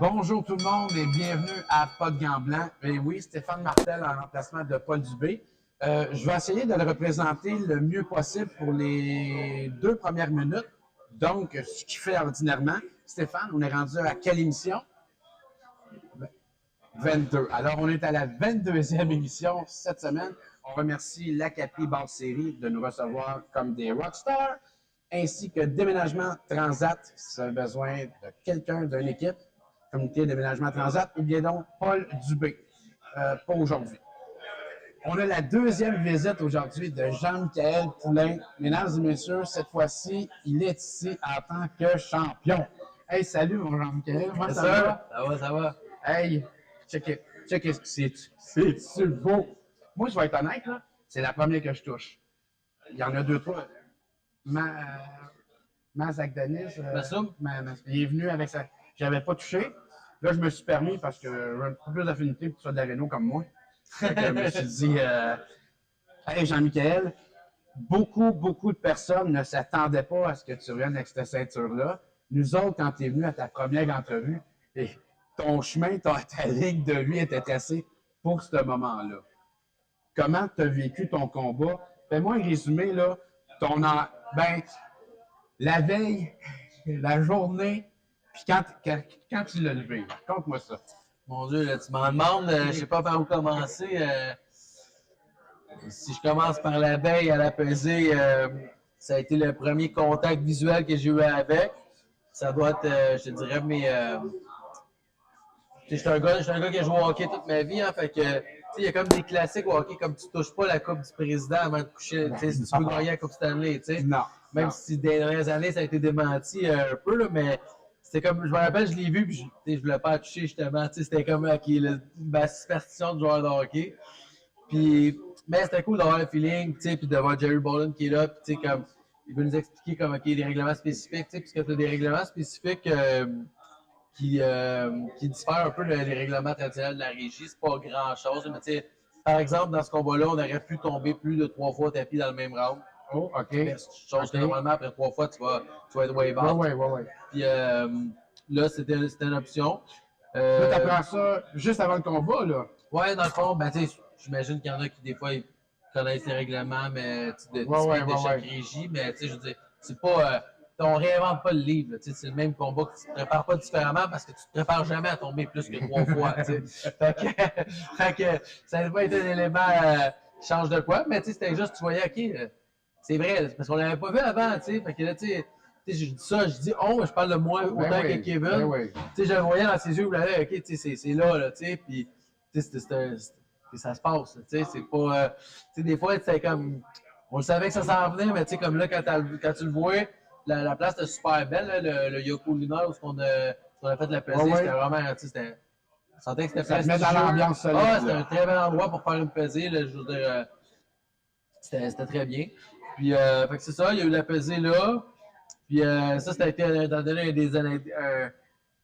Bonjour tout le monde et bienvenue à Pas de gants blancs. Et oui, Stéphane Martel en remplacement de Paul Dubé. Je vais essayer de le représenter le mieux possible pour les 2 premières minutes. Donc, ce qu'il fait ordinairement. Stéphane, on est rendu à quelle émission? 22. Alors, on est à la 22e émission cette semaine. On remercie l'Acapi Bar Série de nous recevoir comme des rockstars, ainsi que Déménagement Transat, si vous avez besoin de quelqu'un d'une équipe, comité Déménagement Transat, ou bien donc Paul Dubé, pour aujourd'hui. On a la 2e visite aujourd'hui de Jean-Michel Poulain. Mesdames et messieurs, cette fois-ci, il est ici en tant que champion. Hey, salut mon Jean-Michel, comment ça va? Ça va, ça va. Hey, check it. C'est beau. Moi, je vais être honnête, là, c'est la première que je touche. Il y en a 2, 3. Mazak Denis, il est venu avec ça. J'avais pas touché. Là, je me suis permis parce que j'ai un peu plus d'affinité pour que tu sois de la Réno comme moi. Donc, je me suis dit, hey Jean-Michel, beaucoup de personnes ne s'attendaient pas à ce que tu reviennes avec cette ceinture-là. Nous autres, quand tu es venu à ta première entrevue, et ton chemin, ta ligne de vie était tracée pour ce moment-là. Comment tu as vécu ton combat? Fais-moi un résumé, là. La veille, la journée, puis quand tu l'as levé. Raconte-moi ça. Mon Dieu, là, tu m'en demandes, je sais pas par où commencer. Si je commence par la veille à la pesée, ça a été le premier contact visuel que j'ai eu avec. Ça doit être, je te dirais, je suis un gars qui a joué au hockey toute ma vie, hein, fait que, il y a comme des classiques au hockey, comme tu touches pas la Coupe du Président avant de coucher, si tu veux gagner la Coupe Stanley, tu sais. Non. Même si des dernières années, ça a été démenti un peu, là, mais c'était comme, je me rappelle, je l'ai vu, puis je voulais pas la toucher, justement, c'était comme ma superstition de joueur de hockey. Puis, mais c'était cool d'avoir le feeling, puis de voir Jerry Bolin qui est là, puis comme, il veut nous expliquer comme, OK, des règlements spécifiques, puisque tu as des règlements spécifiques qui diffèrent un peu des règlements traditionnels de la régie. C'est pas grand-chose, mais par exemple, dans ce combat-là, on aurait pu tomber plus de 3 fois au tapis dans le même round. Oh, OK. Chose que normalement, après 3 fois, tu vas être wave out. Ouais. Puis là, c'était une option. Là, t'apprends ça juste avant le combat, là. Ouais, dans le fond, j'imagine qu'il y en a qui, des fois, ils connaissent les règlements, mais de chaque régie, mais je veux dire, c'est pas... on réinvente pas le livre, c'est le même combat que tu te prépares pas différemment parce que tu te prépares jamais à tomber plus que 3 fois, fait que ça n'a pas été un élément qui change de quoi, mais c'était juste, tu voyais, OK, c'est vrai, parce qu'on l'avait pas vu avant, fait que là, je dis ça, je dis je parle de moi autant que Kevin. Je le voyais dans ses yeux, OK, c'est là, puis ça se passe, c'est pas... des fois, c'est comme... On le savait que ça s'en venait, mais comme là, quand tu le vois, la place était super belle, là, le Yoko Luna, où on a fait la pesée, c'était vraiment... On sentait que c'était ça te met dans l'ambiance solide. C'était un très bel endroit pour faire une pesée, là, je veux dire... C'était très bien. Puis, fait que c'est ça, il y a eu la pesée là. Puis, ça, c'était des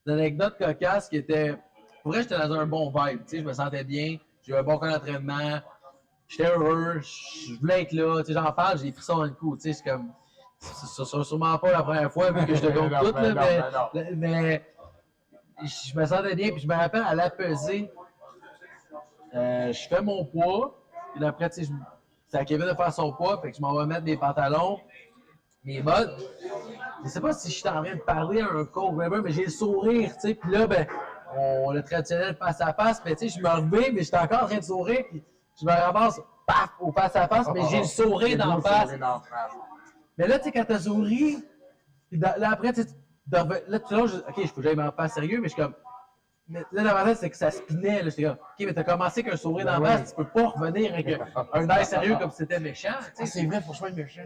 anecdotes cocasses qui étaient. Pour vrai, j'étais dans un bon vibe. Je me sentais bien. J'ai eu un bon camp d'entraînement. J'étais heureux. Je voulais être là. J'en parle, j'ai pris ça dans le coup. C'est comme. C'est sûrement pas la première fois vu que je te compte tout. Mais je me sentais bien. Puis, je me rappelle à la pesée, je fais mon poids. Puis après, c'est à Kevin de faire son poids, fait que je m'en vais mettre des pantalons, mes bottes. Je sais pas si je suis en train de parler à un coach, mais j'ai le sourire, puis là, on le traditionnel face à face, mais je me relevais, mais j'étais encore en train de sourire, puis je me ramasse, paf, au face à face, mais j'ai le sourire dans la face. Mais là, quand t'as souri, là, après, OK, il faut que j'aille m'en faire sérieux, mais je suis comme, mais là, l'avantage, c'est que ça spinait. J'étais comme, OK, mais t'as commencé qu'un sourire dans la face, tu peux pas revenir avec un air sérieux comme si c'était méchant. C'est vrai, franchement, méchant.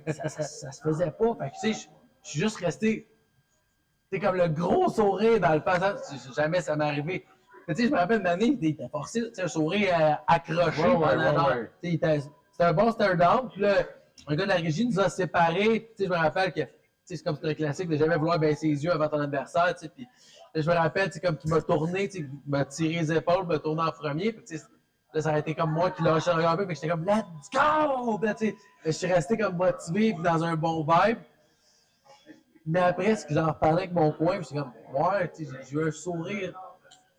Ça se faisait pas. Fait que, je suis juste resté. C'était comme le gros sourire dans le passage. Jamais ça m'est arrivé. Mais je me rappelle une année, il était forcé, un sourire accroché pendant c'était un bon stare-down. Puis là, un gars de la régie nous a séparés. Je me rappelle que c'est comme c'était un classique de jamais vouloir baisser les yeux avant ton adversaire. Puis je me rappelle, comme qu'il m'a tourné, il m'a tiré les épaules, m'a tourné en premier. Puis, là, ça a été comme moi qui lâchais un peu, puis j'étais comme « Let's go! » Je suis resté comme motivé puis dans un bon vibe. Mais après, ce que j'en reparlais avec mon coin, puis c'est comme, ouais, tu sais, j'ai eu un sourire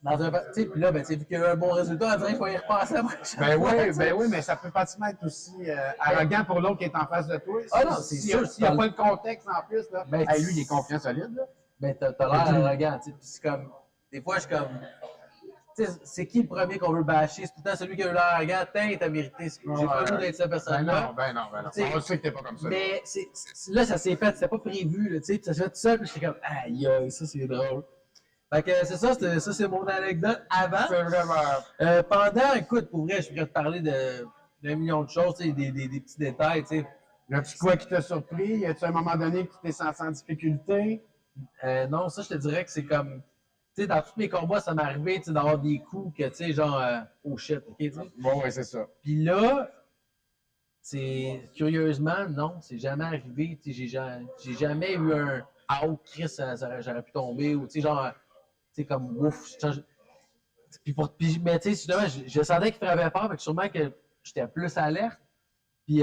dans un. Tu sais, puis là, ben, tu sais, vu qu'il y a eu un bon résultat, on dirait qu'il faut y repasser la prochaine fois, Ben oui, mais ça peut pratiquement être aussi arrogant pour l'autre qui est en face de toi. Ah non, c'est sûr. S'il n'y a pas le contexte en plus, là, Ben, hey, lui, il est confiant solide. Là. Ben, t'as l'air arrogant, tu sais. Puis c'est comme. Des fois, je suis comme. Tu sais, c'est qui le premier qu'on veut bâcher? C'est tout le temps celui qui a eu l'air arrogant. T'as mérité. J'ai pas le goût d'être cette personne-là. Ben non. On sait que t'es pas comme ça. Mais là, ça s'est fait. C'était pas prévu, là, tu sais. Puis ça s'est fait tout seul. Puis j'étais comme, aïe, aïe, ça, c'est drôle. Fait que c'est ça, c'est mon anecdote avant. C'est vraiment. Pendant, écoute, pour vrai, je pourrais te parler d'un million de choses, tu sais, des petits détails, tu sais. As-tu quoi qui t'a surpris? Y a-tu un moment donné que tu t'es senti en difficulté? Non, ça, je te dirais que c'est comme. Tu sais, dans tous mes combats, ça m'est arrivé d'avoir des coups que, tu sais, genre, oh shit, ok, tu sais. Bon, ouais, c'est ça. Puis là, c'est curieusement, non, c'est jamais arrivé. Tu sais, j'ai jamais eu un out, Chris, j'aurais pu tomber, ou tu sais, genre, tu sais, comme ouf. Mais tu sais, justement, je sentais qu'il frappait fort, fait que sûrement que j'étais plus alerte. Puis,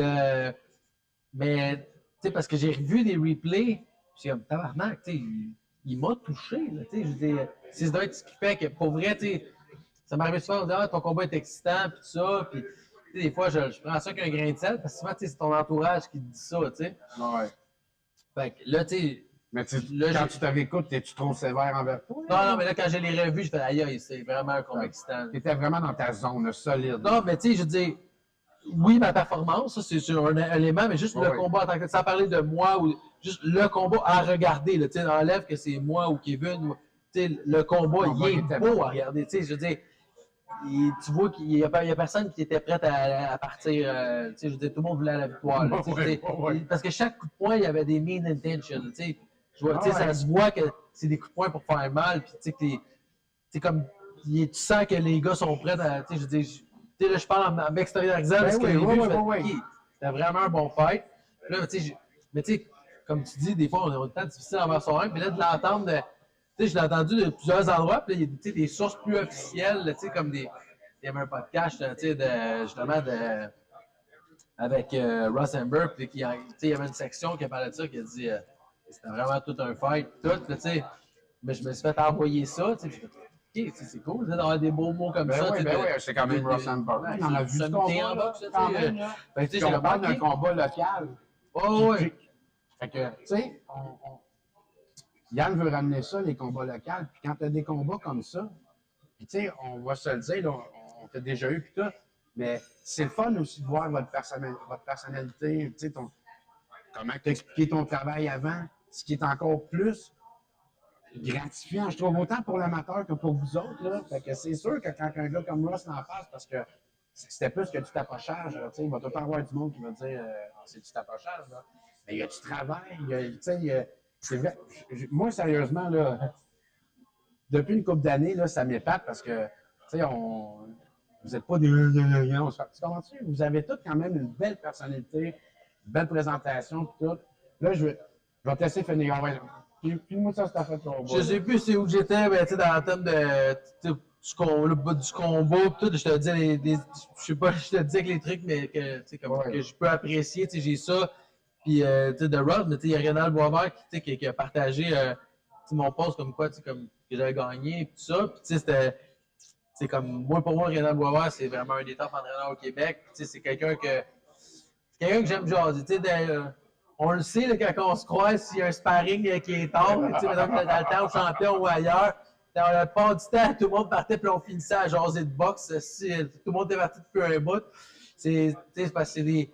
mais, tu sais, parce que j'ai revu des replays, j'ai comme, tabarnak, tu sais, il m'a touché, là, tu sais, je veux dire, ça doit être ce qui fait que, pour vrai, tu sais, ça m'arrive souvent de dire, ah, ton combat est excitant, puis tout ça, puis, tu sais, des fois, je prends ça qu'un grain de sel, parce que souvent, tu sais, c'est ton entourage qui te dit ça, tu sais. Ouais. Fait que là, tu sais. Mais quand tu te réécoutes, es-tu trop sévère envers toi? Non, mais là, quand je l'ai revu, je fais, aïe, aïe, c'est vraiment un combat excitant. Tu étais vraiment dans ta zone, solide. Non, mais tu sais, je veux dire, oui, ma performance, ça, c'est un élément, mais juste le combat en tant que tel, sans parler de moi, ou juste le combat à regarder, tu sais, enlève que c'est moi ou Kevin, ou, tu sais, le combat, il est beau à regarder, tu sais, je veux dire, tu vois qu'il n'y a personne qui était prêt à partir, tu sais, je veux dire, tout le monde voulait la victoire, là, parce que chaque coup de poing, il y avait des mean intentions, tu sais, ça se voit que c'est des coups de poing pour faire mal, puis tu sais, que comme, tu sens que les gars sont prêts à, tu sais, je veux dire, tu sais, là, je parle en m'extériorisant parce que c'était vraiment un bon fight. Là, tu sais, mais tu sais, comme tu dis, des fois, on a le temps difficile envers soi-même. Puis là, de l'entendre, tu sais, je l'ai entendu de plusieurs endroits. Puis là, il y a des sources plus officielles, tu sais, comme il y avait un podcast, tu sais, justement, avec Rosenberg. Puis il y avait une section qui parlait de ça, qui a dit c'était vraiment tout un fight. Tout, tu sais, mais je me suis fait envoyer ça, tu sais. Okay, c'est cool d'avoir des beaux mots comme ça. Oui, c'est quand même Rosenberg. On en a vu ce combat. On parle d'un combat local. Oh, oui. Fait que, tu sais, Yann veut ramener ça, les combats locaux. Puis quand tu as des combats comme ça, puis tu sais, on va se le dire, là, on t'a déjà eu, puis tout, mais c'est le fun aussi de voir votre personnalité, tu sais, comment tu as expliqué ton travail avant, ce qui est encore plus gratifiant, je trouve, autant pour l'amateur que pour vous autres. Là. Fait que c'est sûr que quand un gars comme Ross n'en passe, parce que c'était plus que du tapochage, là, il va tout le temps avoir du monde qui va dire c'est du tapochage. Là. Mais il y a du travail, c'est vrai. Moi, sérieusement, là, depuis une couple d'années, là, ça m'épate parce que vous n'êtes pas des. Tu comprends-tu? Vous avez tous quand même une belle personnalité, une belle présentation, tout. Là, je vais te laisser finir. Puis moi, ça, c'est fait ton Je sais plus c'est où j'étais, mais tu sais, dans le thème du combat, tout, je te dis je sais pas, je te dis avec les trucs, mais que je peux apprécier, tu sais, j'ai ça. Puis, tu sais, de Rod, mais tu sais, il y a Rénal Boisvert qui a partagé mon post comme quoi, tu sais, comme que j'avais gagné, et tout ça. Puis, tu sais, c'est comme, pour moi, Rénal Boisvert, c'est vraiment un des top entraîneurs au Québec. Tu sais, c'est quelqu'un que j'aime jaser, tu sais, on le sait, là, quand on se croise, s'il y a un sparring qui est tard, tu sais, dans le temps au champion ou ailleurs, dans la part du temps, tout le monde partait puis on finissait à jaser de boxe. Si, tout le monde était parti depuis un bout. C'est parce que c'est des.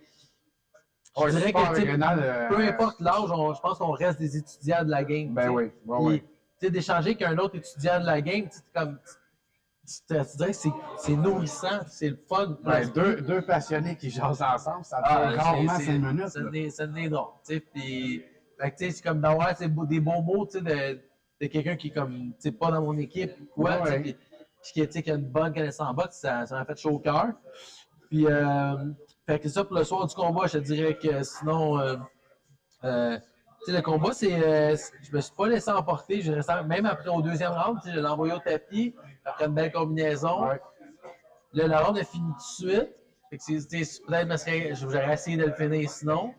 Je dirais que peu importe l'âge, je pense qu'on reste des étudiants de la game. Ben oui. Tu sais, d'échanger qu'un autre étudiant de la game, tu dirais que c'est nourrissant, c'est le fun. Ouais, deux passionnés qui jasent ensemble, ça dure rarement 5 minutes. Ça devient drôle. Puis, c'est comme d'avoir des beaux mots de quelqu'un qui est comme pas dans mon équipe, quoi, puis qui a une bonne connaissance en boxe, ça m'a fait chaud au cœur. Puis, fait que ça, pour le soir du combat, je te dirais que sinon, le combat, je me suis pas laissé emporter. Même après au deuxième round, je l'ai envoyé au tapis, après une belle combinaison. Ouais. Là, la round a fini tout de suite. Fait que peut-être j'aurais essayé de le finir sinon.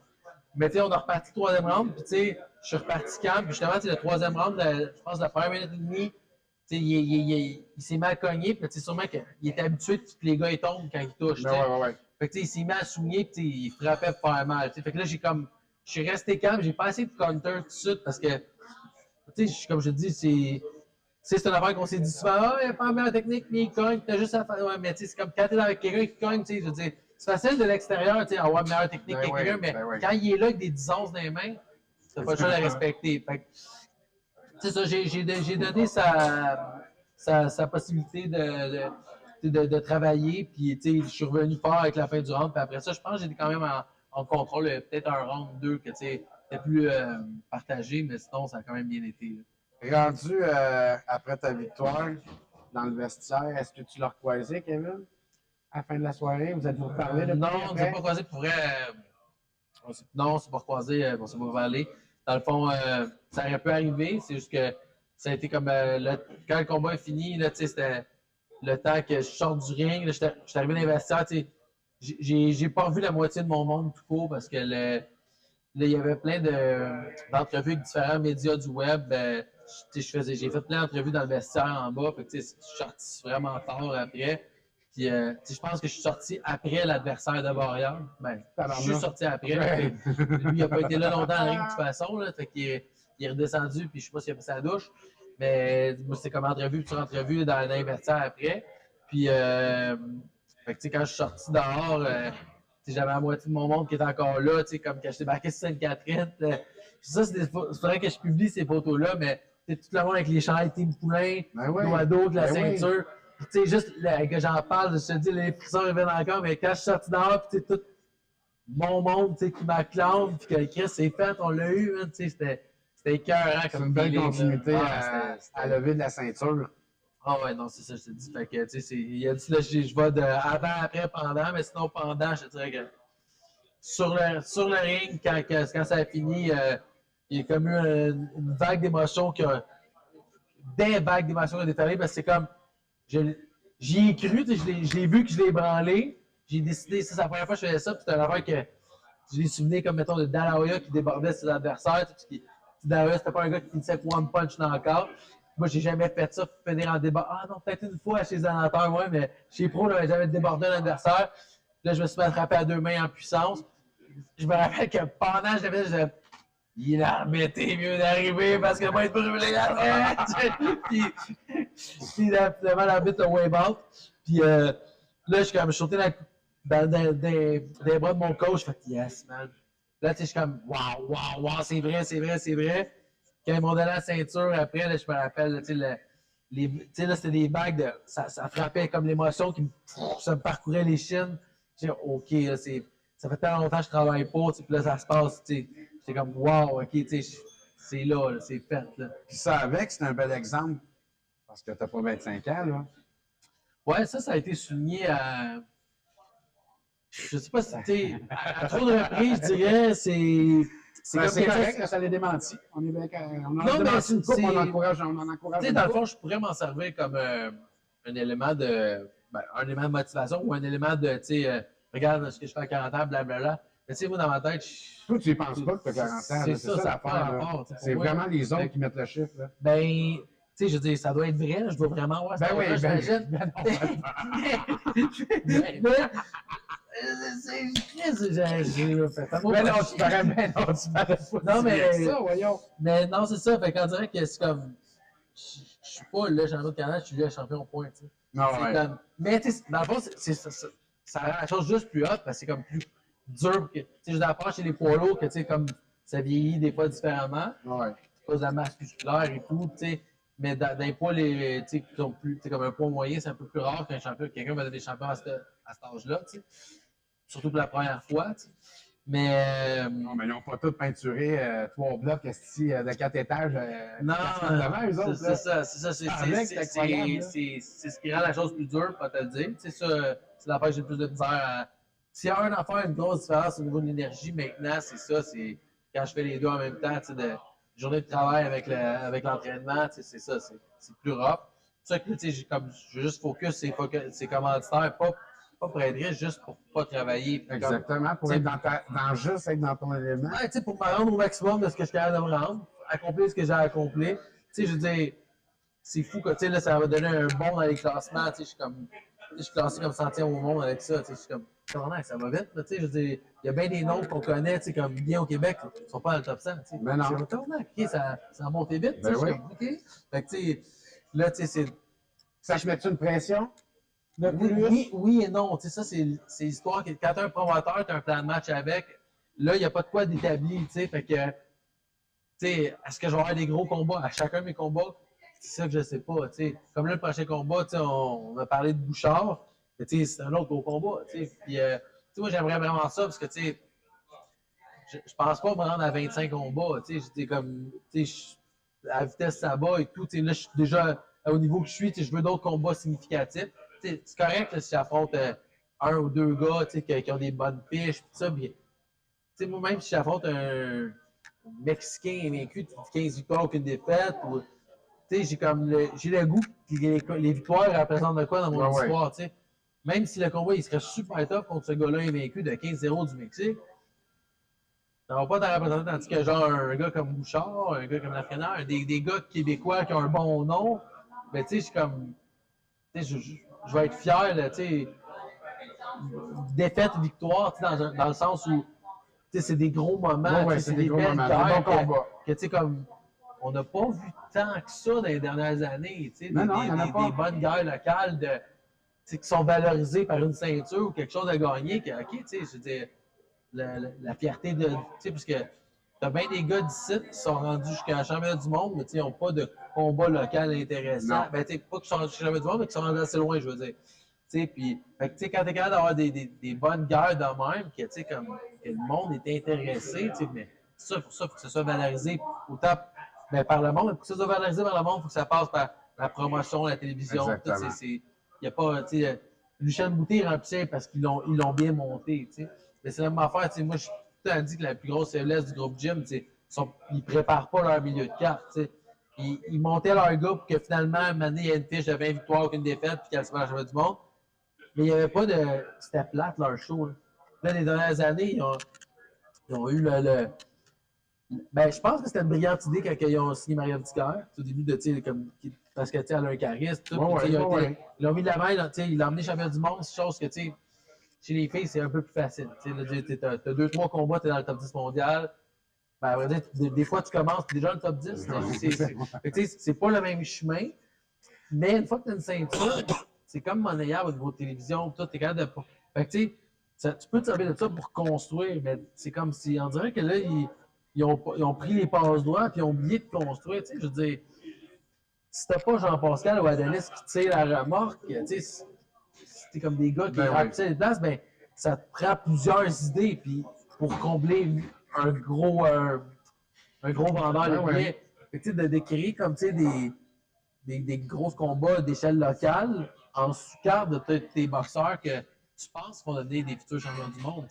Mais tu sais, on a reparti le 3e round, puis tu sais, je suis reparti calme, puis justement, tu sais, le 3e round, je pense la première minute et demie, tu sais, il s'est mal cogné, puis tu sais, sûrement qu'il était habitué que les gars ils tombent quand ils touchent. Ouais. Fait que tu sais, il s'est mis à souligner, puis il frappait pour faire mal. T'sais. Fait que là, je suis resté calme, j'ai pas essayé de counter tout de suite parce que, tu sais, comme je te dis, c'est une affaire qu'on s'est dit souvent, ah, il n'y a pas la meilleure technique, mais il cogne, t'as juste à faire. Ouais, mais tu sais, c'est comme quand t'es avec quelqu'un qui cogne, tu sais, je veux dire, c'est facile de l'extérieur, tu sais, avoir une meilleure technique que quelqu'un, mais quand il est là avec des 10 onces dans les mains, t'as pas le choix de le respecter. Fait que, c'est ça, j'ai donné sa possibilité de travailler, puis tu sais, je suis revenu fort avec la fin du round, puis après ça, je pense que j'étais quand même en contrôle, peut-être un round 2 que tu sais, c'était plus partagé, mais sinon, ça a quand même bien été. Là. Rendu après ta victoire dans le vestiaire, est-ce que tu l'as recroisé, Kevin, à la fin de la soirée? Vous êtes-vous parlé depuis? Non, on ne s'est pas croisé pour vrai. Non, on ne s'est pas croisé, on s'est pas parlé. Dans le fond, ça aurait pu arriver, c'est juste que ça a été comme quand le combat est fini, là, c'était le temps que je sorte du ring. Je suis arrivé dans les vestiaires, j'ai pas revu la moitié de mon monde tout court parce que là, il y avait plein d'entrevues avec différents médias du web. J'ai fait plein d'entrevues dans le vestiaire en bas. Fait que, je suis sorti vraiment tard après. Puis, je pense que je suis sorti après l'adversaire de Warrior. Ben, je suis sorti après. Ouais. Lui, il n'a pas été là longtemps dans le ring de toute façon. Là, fait qu'il il est redescendu, puis je ne sais pas s'il a fait sa douche. Mais moi, c'était comme entrevue sur entrevue dans les vestiaires après. Puis, fait que, quand je suis sorti dehors, j'avais la moitié de mon monde qui était encore là, comme quand j'étais marqué sur Sainte-Catherine. Ça, c'est vrai que je publie ces photos-là, mais tout le monde avec les chandails Team Poulain, le dos de la ceinture. Puis, juste que j'en parle, je te dis, les frissons reviennent encore, mais quand je suis sorti dehors, puis tout mon monde qui m'acclame, puis que Chris, c'est fait, on l'a eu, c'était écœurant. C'est une belle continuité à lever de la ceinture. Ah ouais, non, c'est ça, je te dis. Fait que, tu sais, il a dit, là, je vais de avant, après, pendant, mais sinon, pendant, je te dirais que sur le ring, quand ça a fini, il y a comme eu une vague d'émotions des vagues d'émotions qui ont déferlé, parce que c'est comme, j'y ai cru, je l'ai vu que je l'ai ébranlé, j'ai décidé, c'est la première fois que je faisais ça, puis c'était une affaire que j'ai souvenir comme, mettons, de Dalahoya qui débordait ses adversaires, Dalahoya, c'était pas un gars qui finissait avec one punch dans le corps. Moi, j'ai jamais fait ça pour finir en débat. Ah non, peut-être une fois chez les amateurs, ouais, mais chez Pro, j'avais jamais débordé un adversaire. Là, je me suis attrapé à 2 mains en puissance. Je me rappelle que pendant que je l'avais fait, il a remetté mieux d'arriver parce qu'il va être brûlé après. Puis finalement, l'arbitre a wave out. Puis là, je suis comme sauté dans les bras de mon coach. Je fais yes, man. Là, je suis comme wow, c'est vrai. Quand ils m'ont donné la ceinture, après, là, je me rappelle, là, c'était des vagues ça frappait comme l'émotion ça me parcourait les chines. J'ai dit, OK, là, ça fait tellement longtemps que je travaille pas, puis là, ça se passe, j'étais comme, wow, OK, c'est là, c'est fait, là. Puis ça avec, c'est un bel exemple, parce que t'as pas 25 ans, là. Ouais, ça a été souligné à... Je sais pas si, à trop de reprises, je dirais, c'est correct, là, ça l'est démenti. On est bien on en démenti une coupe, on en encourage dans le fond, je pourrais m'en servir comme un élément de motivation ou un élément de, regarde ce que je fais à 40 ans, blablabla. Mais tu sais, moi, dans ma tête, toi, tu ne penses pas que tu as 40 ans. C'est ça l'affaire. C'est vraiment les autres qui mettent le chiffre. Là. Ben, tu sais, je veux dire, ça doit être vrai, je dois vraiment avoir ça. Ben oui, j'imagine. Mais non, tu parais pas. Non, mais ça, voyons. Mais non, c'est ça. Fait qu'on dirait que c'est comme. Je suis pas le champion de Canada, je suis le champion au point, tu sais. Non, ouais. Comme, mais tu sais, dans le fond, ça rend la chose juste plus haute parce que c'est comme plus dur que. Tu sais, je d'approche chez les poids lourds que tu sais, comme ça vieillit des fois différemment. Ouais. C'est pas de la masse musculaire et tout, tu sais. Mais dans les poids, tu sais, qui sont plus. Tu sais, comme un poids moyen, c'est un peu plus rare qu'un champion. Quelqu'un va devenir champion à cet âge-là, tu sais. Surtout pour la première fois, tu sais. Mais. Non, mais ils n'ont pas tous peinturé 3 blocs de 4 étages. Non, c'est ça. C'est ce qui rend la chose plus dure, pas te le dire. C'est ça, c'est l'affaire que j'ai le plus de misère à. S'il y a une affaire, une grosse différence au niveau de l'énergie maintenant, c'est ça, c'est quand je fais les deux en même temps, tu sais, de journée de travail avec l'entraînement, tu sais, c'est ça, c'est plus rough. C'est ça que, tu sais, je veux juste focus, c'est commanditaire, pas pas pour être riche, juste pour pas travailler. Puis Exactement, pour être juste être dans ton élément. Ouais, tu sais, pour me rendre au maximum de ce que je suis capable de me rendre, accomplir ce que j'ai accompli. Tu sais, je veux dire, c'est fou que, tu sais, là, ça va donner un bond dans les classements. Tu sais, je suis classé comme centième au monde avec ça. Tu sais, je suis comme, ça va vite. Tu sais, je veux dire, il y a bien des noms qu'on connaît, tu sais, comme bien au Québec, qui sont pas dans le top 100. Tu sais. Mais non. Je suis OK, ça a monté vite. Ben Tu sais, oui. je suis comme, OK. Fait que, tu sais, là, tu sais, c'est. Ça, je mets-tu une pression? De plus? Oui et non. Tu sais, ça, c'est l'histoire que quand tu as un promoteur, tu as un plan de match avec. Là, il n'y a pas de quoi d'établi. Tu sais, fait que. Tu sais, est-ce que je vais avoir des gros combats à chacun de mes combats? C'est ça que je sais pas. Tu sais. Comme là, le prochain combat, tu sais, on a parlé de Bouchard. Mais tu sais, c'est un autre gros combat. Tu sais. Puis, tu sais, moi, j'aimerais vraiment ça parce que, tu sais, je pense pas me rendre à 25 combats. Tu sais, j'étais comme. Tu sais, à la vitesse, ça bat et tout. Tu sais, là, je suis déjà au niveau que je suis. Tu sais, je veux d'autres combats significatifs. C'est correct là, si j'affronte un ou deux gars qui ont des bonnes fiches, pis ça. Pis, moi, même si j'affronte un Mexicain invaincu de 15 victoires, aucune défaite, j'ai le goût que les victoires représentent de quoi dans mon histoire. T'sais. Même si le combat il serait super tough contre ce gars-là invaincu de 15-0 du Mexique, ça va pas t'en représenter, tandis que genre un gars comme Bouchard, un gars comme Lafrenière, des gars québécois qui ont un bon nom, ben tu sais, je suis comme. Je vais être fier, là, tu sais, défaite, victoire, dans le sens où, tu sais, c'est des gros moments, c'est des belles guerres que tu sais, comme, on n'a pas vu tant que ça dans les dernières années, tu sais, des bonnes guerres locales qui sont valorisées par une ceinture ou quelque chose à gagner, que, ok, tu sais, je veux dire, la fierté de, tu sais, parce que t'as bien des gars d'ici qui sont rendus jusqu'à la championnat du monde, mais ils n'ont pas de combat local intéressant. Ben, pas qu'ils sont rendus jusqu'à la championnat du monde, mais qu'ils sont rendus assez loin, je veux dire. Puis, quand tu es capable d'avoir des bonnes guerres de même, que le monde est intéressé, mais ça, pour ça, il faut que ça soit valorisé autant par le monde, mais pour que ça soit valorisé par le monde, il faut que ça passe par la promotion, la télévision. Il n'y a pas, Lucien Boutet remplissait parce qu'ils l'ont bien monté. T'sais. Mais c'est la même affaire. Moi, je suis tout le temps dit que la plus grosse faiblesse du groupe Gym, ils ne préparent pas leur milieu de carte. Ils montaient leur gars pour que finalement, à un moment donné, il y a une fiche de 20 victoires, aucune défaite, puis qu'elle se fasse champion du monde. Mais il n'y avait pas de. C'était plate leur show. Là, les dernières années, ils ont eu Ben, je pense que c'était une brillante idée quand ils ont signé Maria Ticker, au début de, parce que, elle a un charisme, tout. Ils l'ont mis de l'avant, ils l'ont emmené champion du monde, c'est chose que, chez les filles, c'est un peu plus facile. Tu as 2-3 combats, tu es dans le top 10 mondial. Ben, à vrai dire, des fois, tu commences, tu es déjà dans le top 10. C'est pas le même chemin, mais une fois que tu as une ceinture, c'est comme monnayable au niveau de télévision, tu es capable de. Fait que, tu peux te servir de ça pour construire, mais c'est comme si, on dirait que là, ils ont pris les passes droites et ils ont oublié de construire. Je veux dire, si t'as pas Jean-Pascal ou Adonis qui tire la remorque, c'est comme des gars qui remplissent les places, ben, ça te prend plusieurs idées puis pour combler un gros vendeur de billets. De créer comme des gros combats d'échelle locale en sous-carte de tes boxeurs que tu penses vont devenir des futurs champions du monde.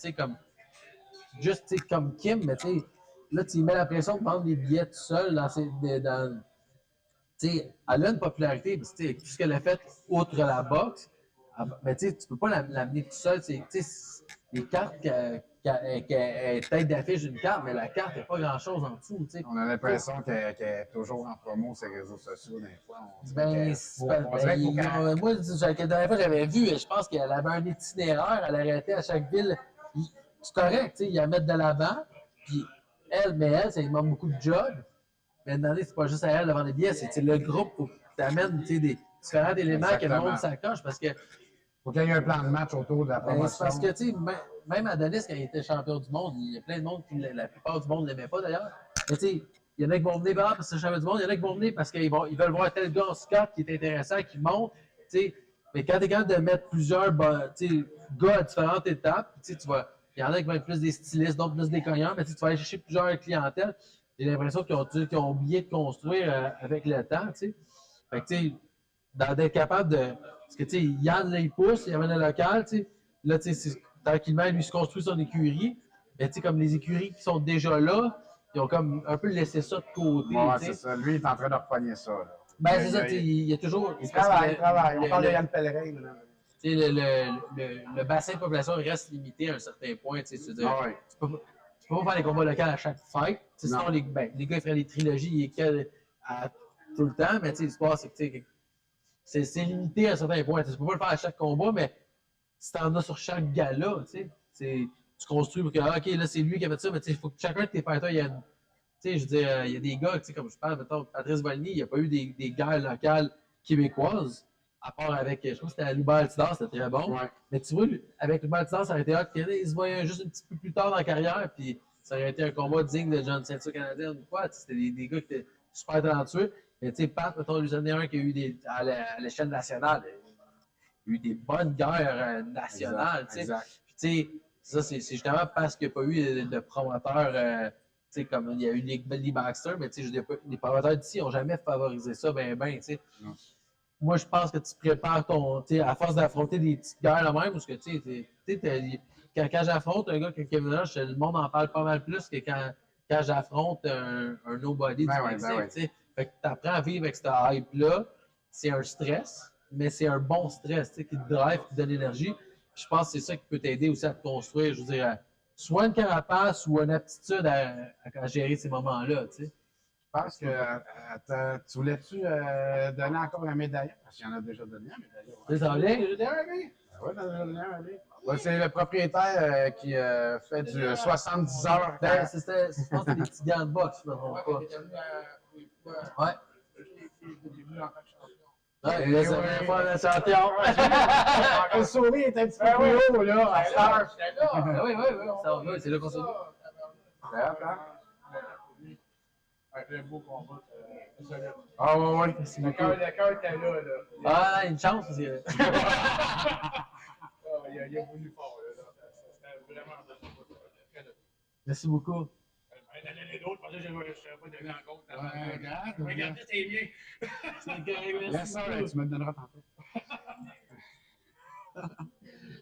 Comme Kim, mais là, tu mets la pression de vendre des billets tout seul elle a une popularité, parce que tout ce qu'elle a fait outre la boxe, mais tu peux pas l'amener tout seul. Les cartes qu'elle tête d'affiche d'une carte, mais la carte, il n'y a pas grand-chose en dessous. On a l'impression qu'elle est toujours en promo sur les réseaux sociaux, des fois. Moi, la dernière fois, j'avais vu, je pense qu'elle avait un itinéraire, elle arrêtait à chaque ville. C'est correct, ils la mettent de l'avant, puis elle, ça lui demande beaucoup de job. Mais demandez, c'est pas juste à elle de vendre des billets, c'est le groupe pour que tu amènes des différents éléments que le monde s'accroche parce que. Faut qu'il y ait un plan de match autour de la promotion. Parce que, même Adonis, quand il était champion du monde, il y a plein de monde qui, la plupart du monde ne l'aimait pas d'ailleurs. Mais il y en a qui vont venir parce que c'est champion du monde, il y en a qui vont venir parce qu'ils veulent voir tel gars en Scott qui est intéressant, qui monte. Mais quand tu es capable de mettre plusieurs gars à différentes étapes, il y en a qui vont être plus des stylistes, d'autres plus des cognants, mais tu vas aller chercher plusieurs clientèles. J'ai l'impression qu'ils ont oublié de construire avec le temps, Fait que, d'être capable de. Parce que, Yann, là, il pousse, il amène le local, Là, tranquillement, lui se construit son écurie. Mais, comme les écuries qui sont déjà là, ils ont comme un peu laissé ça de côté. Ouais, c'est ça. Lui, il est en train de repogner ça, là. Ben, c'est ça, il y a toujours. Il travaille. On parle de Yann Pellerin, maintenant. tu sais, le bassin de population reste limité à un certain point. Tu sais, c'est-à-dire, Ah ouais. tu peux pas faire des combats locaux à chaque fight. Tu sais, Non. sinon, les gars ils feraient des trilogies tout le temps, mais tu sais, l'histoire, c'est que tu sais, c'est limité à un certain point. Tu peux pas le faire à chaque combat, mais si t'en as sur chaque gala, tu construis pour que, ah, OK, là, c'est lui qui a fait ça, mais il faut que chacun de tes fighters, il y a une. Tu sais, je veux dire, il y a des gars, tu sais, comme je parle, mettons, Patrice Volny, il n'y a pas eu des guerres locales québécoises, à part avec, je crois que c'était à Loubar-Altidore, c'était très bon. Ouais. Mais tu vois, avec Loubar-Altidore, ça aurait été hot, puis il se voyait juste un petit peu plus tard dans la carrière, puis ça aurait été un combat digne de John Ceinture canadien ou quoi. C'était des gars qui étaient super talentueux. Mais tu sais, Pat, mettons, lui en est un qui a eu à l'échelle nationale, il y a eu des bonnes guerres nationales, tu sais. Puis tu sais, ça, c'est justement parce qu'il n'y a pas eu de promoteurs. Tu sais, comme il y a eu les Baxter, mais tu sais, les promoteurs d'ici n'ont jamais favorisé ça, tu sais. Moi, je pense que tu prépares ton. Tu sais, à force d'affronter des petites guerres là même, parce que tu sais, quand j'affronte un gars comme Kevin Nash, le monde en parle pas mal plus que quand j'affronte un nobody du Mexique, tu sais. Fait que tu apprends à vivre avec cette hype-là. C'est un stress, mais c'est un bon stress, tu sais, qui te drive, qui te donne l'énergie. Je pense que c'est ça qui peut t'aider aussi à te construire, je veux dire, soit une carapace ou une aptitude à gérer ces moments-là, tu sais. Je pense que tu voulais-tu donner encore un médaillon? Parce qu'il y en a déjà donné un médaillon. Tu sais, ça va bien? Oui, t'en as donné un, allez. Ouais, c'est le propriétaire qui fait du 70 heures. Je pense que c'était des petits gants de boxe, je ne me trompe pas. Ouais. Ouais, il laisse faire le champion. Le sourire est un petit peu plus haut, là, à cette heure. Oui, ça va, c'est là qu'on se dit. Un beau combat. Ah, ouais. Le cœur était là. Ah, une chance aussi. Il a voulu fort. C'était vraiment très là. Merci beaucoup. Il y en a d'autres, parce que je ne savais pas donner en compte. Regarde. Regardez, c'est bien. C'est correct, Laisse ça, là, tu me le donneras tantôt.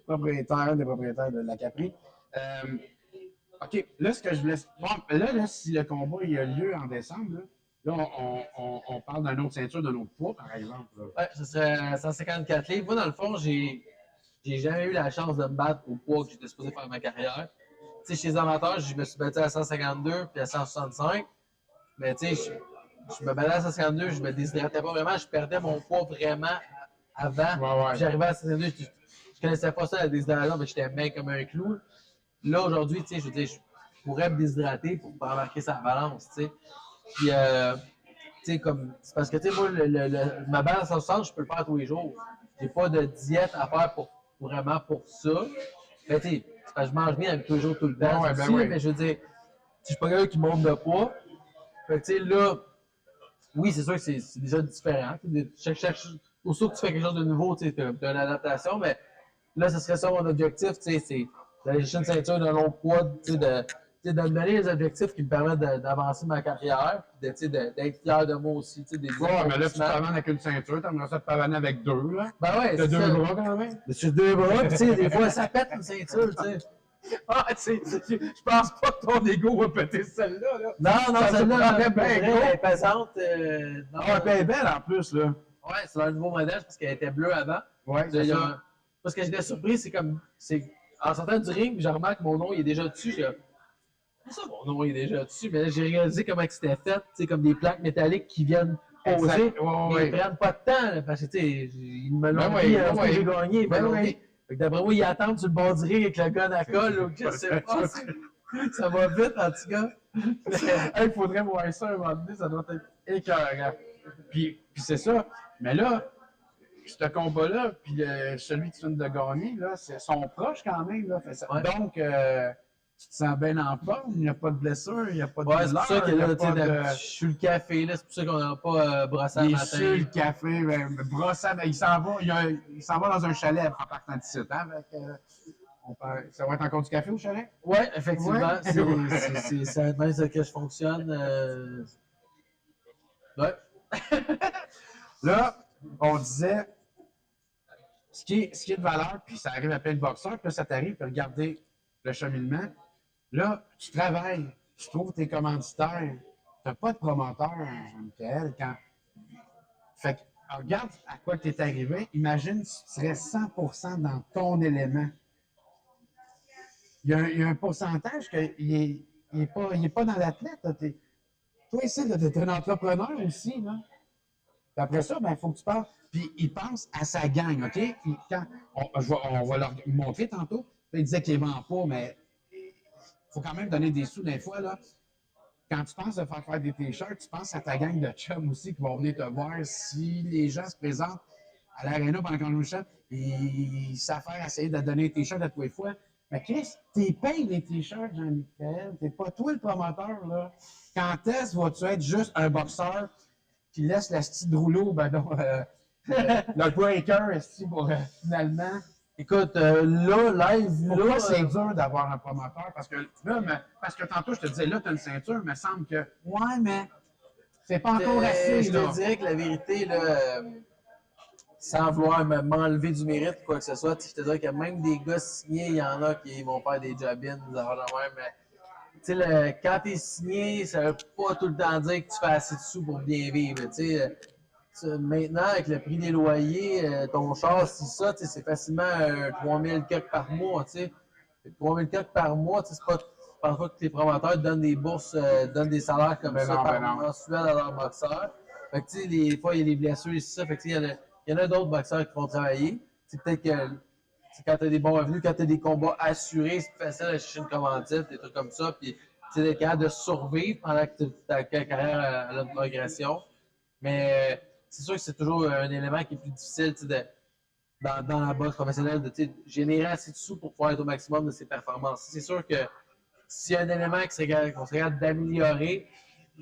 Un des propriétaires de la Capri. OK, là, ce que je voulais. Bon, là, si le combat il a lieu en décembre, là on parle d'une autre ceinture, d'un autre poids, par exemple. Là. Ouais, ce serait 154 livres. Moi, dans le fond, j'ai jamais eu la chance de me battre au poids que j'étais supposé faire ma carrière. Tu sais, chez les amateurs, je me suis battu à 152 puis à 165. Mais tu sais, je me battais à 152, je me déshydratais pas vraiment, je perdais mon poids vraiment avant. Ouais. J'arrivais à 152, je connaissais pas ça, la déshydratation, mais j'étais bien comme un clou. Là, aujourd'hui, tu sais, je veux dire, je pourrais me déshydrater pour pas embarquer sa balance, tu sais. Puis, tu sais, comme, c'est parce que, tu sais, moi, ma balance à 160, je peux le faire tous les jours. J'ai pas de diète à faire vraiment pour ça. Mais, tu sais, c'est parce que je mange bien tous les jours, tout le temps. Ouais, aussi, mais je veux dire, je suis pas quelqu'un qui monte de poids. Fait que, tu sais, là, oui, c'est sûr que c'est déjà différent. Aussitôt que tu fais quelque chose de nouveau, tu as une adaptation, mais là, ce serait ça mon objectif, tu sais, c'est d'aller chercher une ceinture d'un long poids, tu sais, de me donner les objectifs qui me permettent d'avancer ma carrière, puis d'être fier de moi aussi, tu sais, des Mais là, tu te pavanes avec une ceinture, t'aimerais ça te pavaner avec deux, là. Ben ouais, T'as c'est deux ça. bras quand même. J'ai deux bras, puis tu sais, des fois, ça pète une ceinture, tu sais. Ah, je pense pas que ton ego va péter celle-là, là. Non, Ça celle-là, se prendrait bien elle gros. est pesante. Non, Ah, elle est belle en plus, là. ouais, c'est un nouveau modèle parce qu'elle était bleue avant. Ouais, c'est ça. Parce que j'étais surpris, en sortant du ring, je remarque que mon nom il est déjà dessus. Ça, mon nom il est déjà dessus, mais là, j'ai réalisé comment c'était fait, tu sais, comme des plaques métalliques qui viennent poser, Exact. mais ils prennent pas de temps, là, parce que, tu sais, ils me l'ont Ben dit, oui, lorsque ben j'ai oui. gagné, Ben l'ont oui. dit. Fait que d'après moi, ils attendent sur le bord du ring avec le gun à colle, ou je sais pas, ça va vite, en tout cas. Il faudrait voir ça un moment donné, ça doit être écœurant. Puis c'est ça. Mais là, ce combat-là, puis celui que tu viens de gagner, là, sont proches quand même. Là, Ouais. Donc, tu te sens bien en forme, il n'y a pas de blessure, il n'y a pas de Ouais, c'est douleur, pour ça que il y a là, tu pas sais, de... je suis le café, là, c'est pour ça qu'on n'a pas brossé le Il est matin. sur le café, brossant, il s'en va, il s'en va dans un chalet en partant d'ici. Hein, ça va être encore du café au chalet? Oui, effectivement, Ouais. c'est même ça que je fonctionne. Ouais. Là, on disait, ce qui est de valeur, puis ça arrive à plein de boxeurs, puis là, ça t'arrive, puis regardez le cheminement. Là, tu travailles, tu trouves tes commanditaires, tu n'as pas de promoteur, Michael, quand... Fait que Alors, regarde à quoi tu es arrivé. Imagine si tu serais 100% dans ton élément. Il y a un pourcentage qu'il n'est pas dans l'athlète. Là. Toi, ici, tu es un entrepreneur aussi. Là. Puis après ça, il faut que tu parles. Puis il pense à sa gang, OK? On va leur montrer tantôt. Il disait qu'il ne vend pas, mais il faut quand même donner des sous des fois. Là. Quand tu penses de faire des t-shirts, tu penses à ta gang de chums aussi qui vont venir te voir si les gens se présentent à l'aréna pendant qu'on nous chante. Ils savent faire essayer de donner un t-shirt à tous les fois. Mais Chris, t'es payé les t-shirts, Jean-Michel. T'es pas toi le promoteur, là. Quand est-ce vas-tu être juste un boxeur qui laisse la style de rouleau, le breaker, pour finalement. Écoute, là, live, Pourquoi là. c'est dur d'avoir un promoteur? Parce que là, parce que tantôt, je te disais, là, tu as une ceinture, mais il semble que. Ouais, mais c'est pas encore assez. Je là. te dirais que la vérité, là, sans vouloir m'enlever du mérite ou quoi que ce soit, je te dirais que même des gars signés, il y en a qui vont faire des job-ins, des affaires de même, mais tu sais, quand tu es signé, ça veut pas tout le temps dire que tu fais assez de sous pour bien vivre. Maintenant, avec le prix des loyers, ton char, si ça, c'est facilement 3000 quelque par mois. 3000 quelque par mois, c'est pas. Je pense pas que les promoteurs donnent des bourses, donnent des salaires comme ça par mensuel à leurs boxeurs. Fait que, des fois, il y a des blessures et ça. Fait que, il y en a d'autres boxeurs qui vont travailler. Peut-être que quand tu as des bons revenus, quand tu as des combats assurés, c'est plus facile de chercher une commandite, des trucs comme ça. Puis, d'être capable de survivre pendant que ta carrière a une progression. Mais c'est sûr que c'est toujours un élément qui est plus difficile dans la boxe professionnelle de générer assez de sous pour pouvoir être au maximum de ses performances. C'est sûr que s'il y a un élément qu'on serait capable d'améliorer,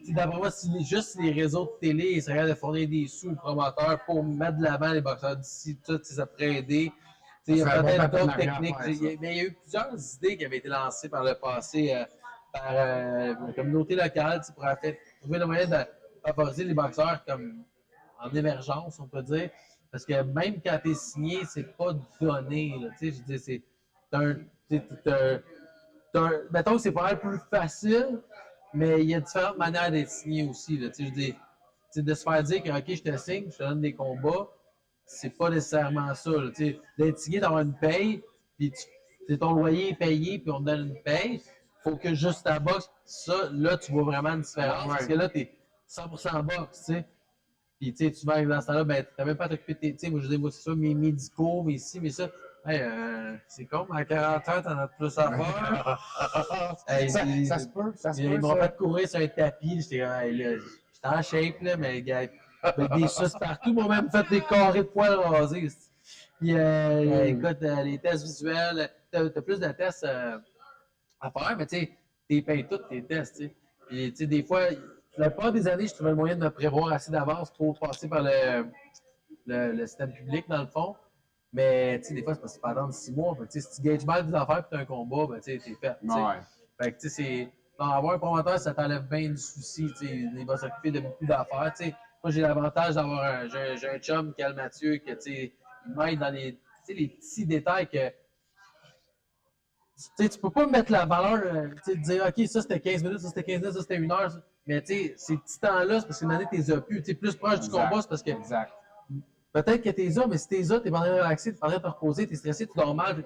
d'après moi, juste les réseaux de télé, ils seraient capables de fournir des sous aux promoteurs pour mettre de l'avant les boxeurs d'ici, tout, ça pourrait aider. Il y a peut-être d'autres techniques. Mais il y a eu plusieurs idées qui avaient été lancées par le passé par la communauté locale pour trouver le moyen de favoriser les boxeurs comme en émergence, on peut dire. Parce que même quand tu es signé, c'est pas donné. Là, je dis, c'est mettons que c'est pas mal plus facile, mais il y a différentes manières d'être signé aussi. Là, je dis, de se faire dire que OK, je te signe, je te donne des combats, c'est pas nécessairement ça. Là, d'être signé, d'avoir une paye, puis ton loyer est payé, puis on te donne une paye. Faut que juste ta boxe, ça, là, tu vois vraiment une différence. Ouais. Parce que là, tu es 100% boxe, tu sais. Puis, tu vas dans ce temps-là, ben, tu n'as même pas à t'occuper de tes. Tu sais, moi, je dis, moi, c'est ça, mes médicaux, mes ci, mes ça. Hey, c'est con, à 40 ans, t'en as plus à faire. Hey, ça se peut, ça se peut. Ils m'ont fait courir sur un tapis. J'étais hey, là, j'étais en shape, là, mais gars, avec des suces partout. Ils m'ont même fait des carrés de poils rasés. Puis, écoute, les tests visuels, t'as plus de tests à faire, mais tu sais, t'es payes tous tes tests, tu sais. Puis, tu sais, des fois, la plupart des années, je trouvais le moyen de me prévoir assez d'avance pour passer par le système public, dans le fond. Mais, tu sais, des fois, c'est parce que c'est pendant 6 mois. Fait que, si tu gages mal des affaires et tu as un combat, ben, tu sais, t'es fait. Ouais. Fait que, tu sais, avoir un promoteur, ça t'enlève bien du souci. Tu sais, il va s'occuper de beaucoup d'affaires. Tu sais, moi, j'ai l'avantage d'avoir j'ai un chum, Cal Mathieu, que, tu sais, il m'aide dans les petits détails que. Tu peux pas mettre la valeur, dire, OK, ça c'était 15 minutes, ça c'était 15 minutes, ça c'était 1 heure. Mais ces petits temps-là, c'est parce que maintenant, tu les as plus. Plus proche du combat, c'est parce que. Exact. Peut-être que t'es là, mais si t'es là, t'es pas en train de relaxer, t'es en train de te reposer, t'es stressé, tu dors mal,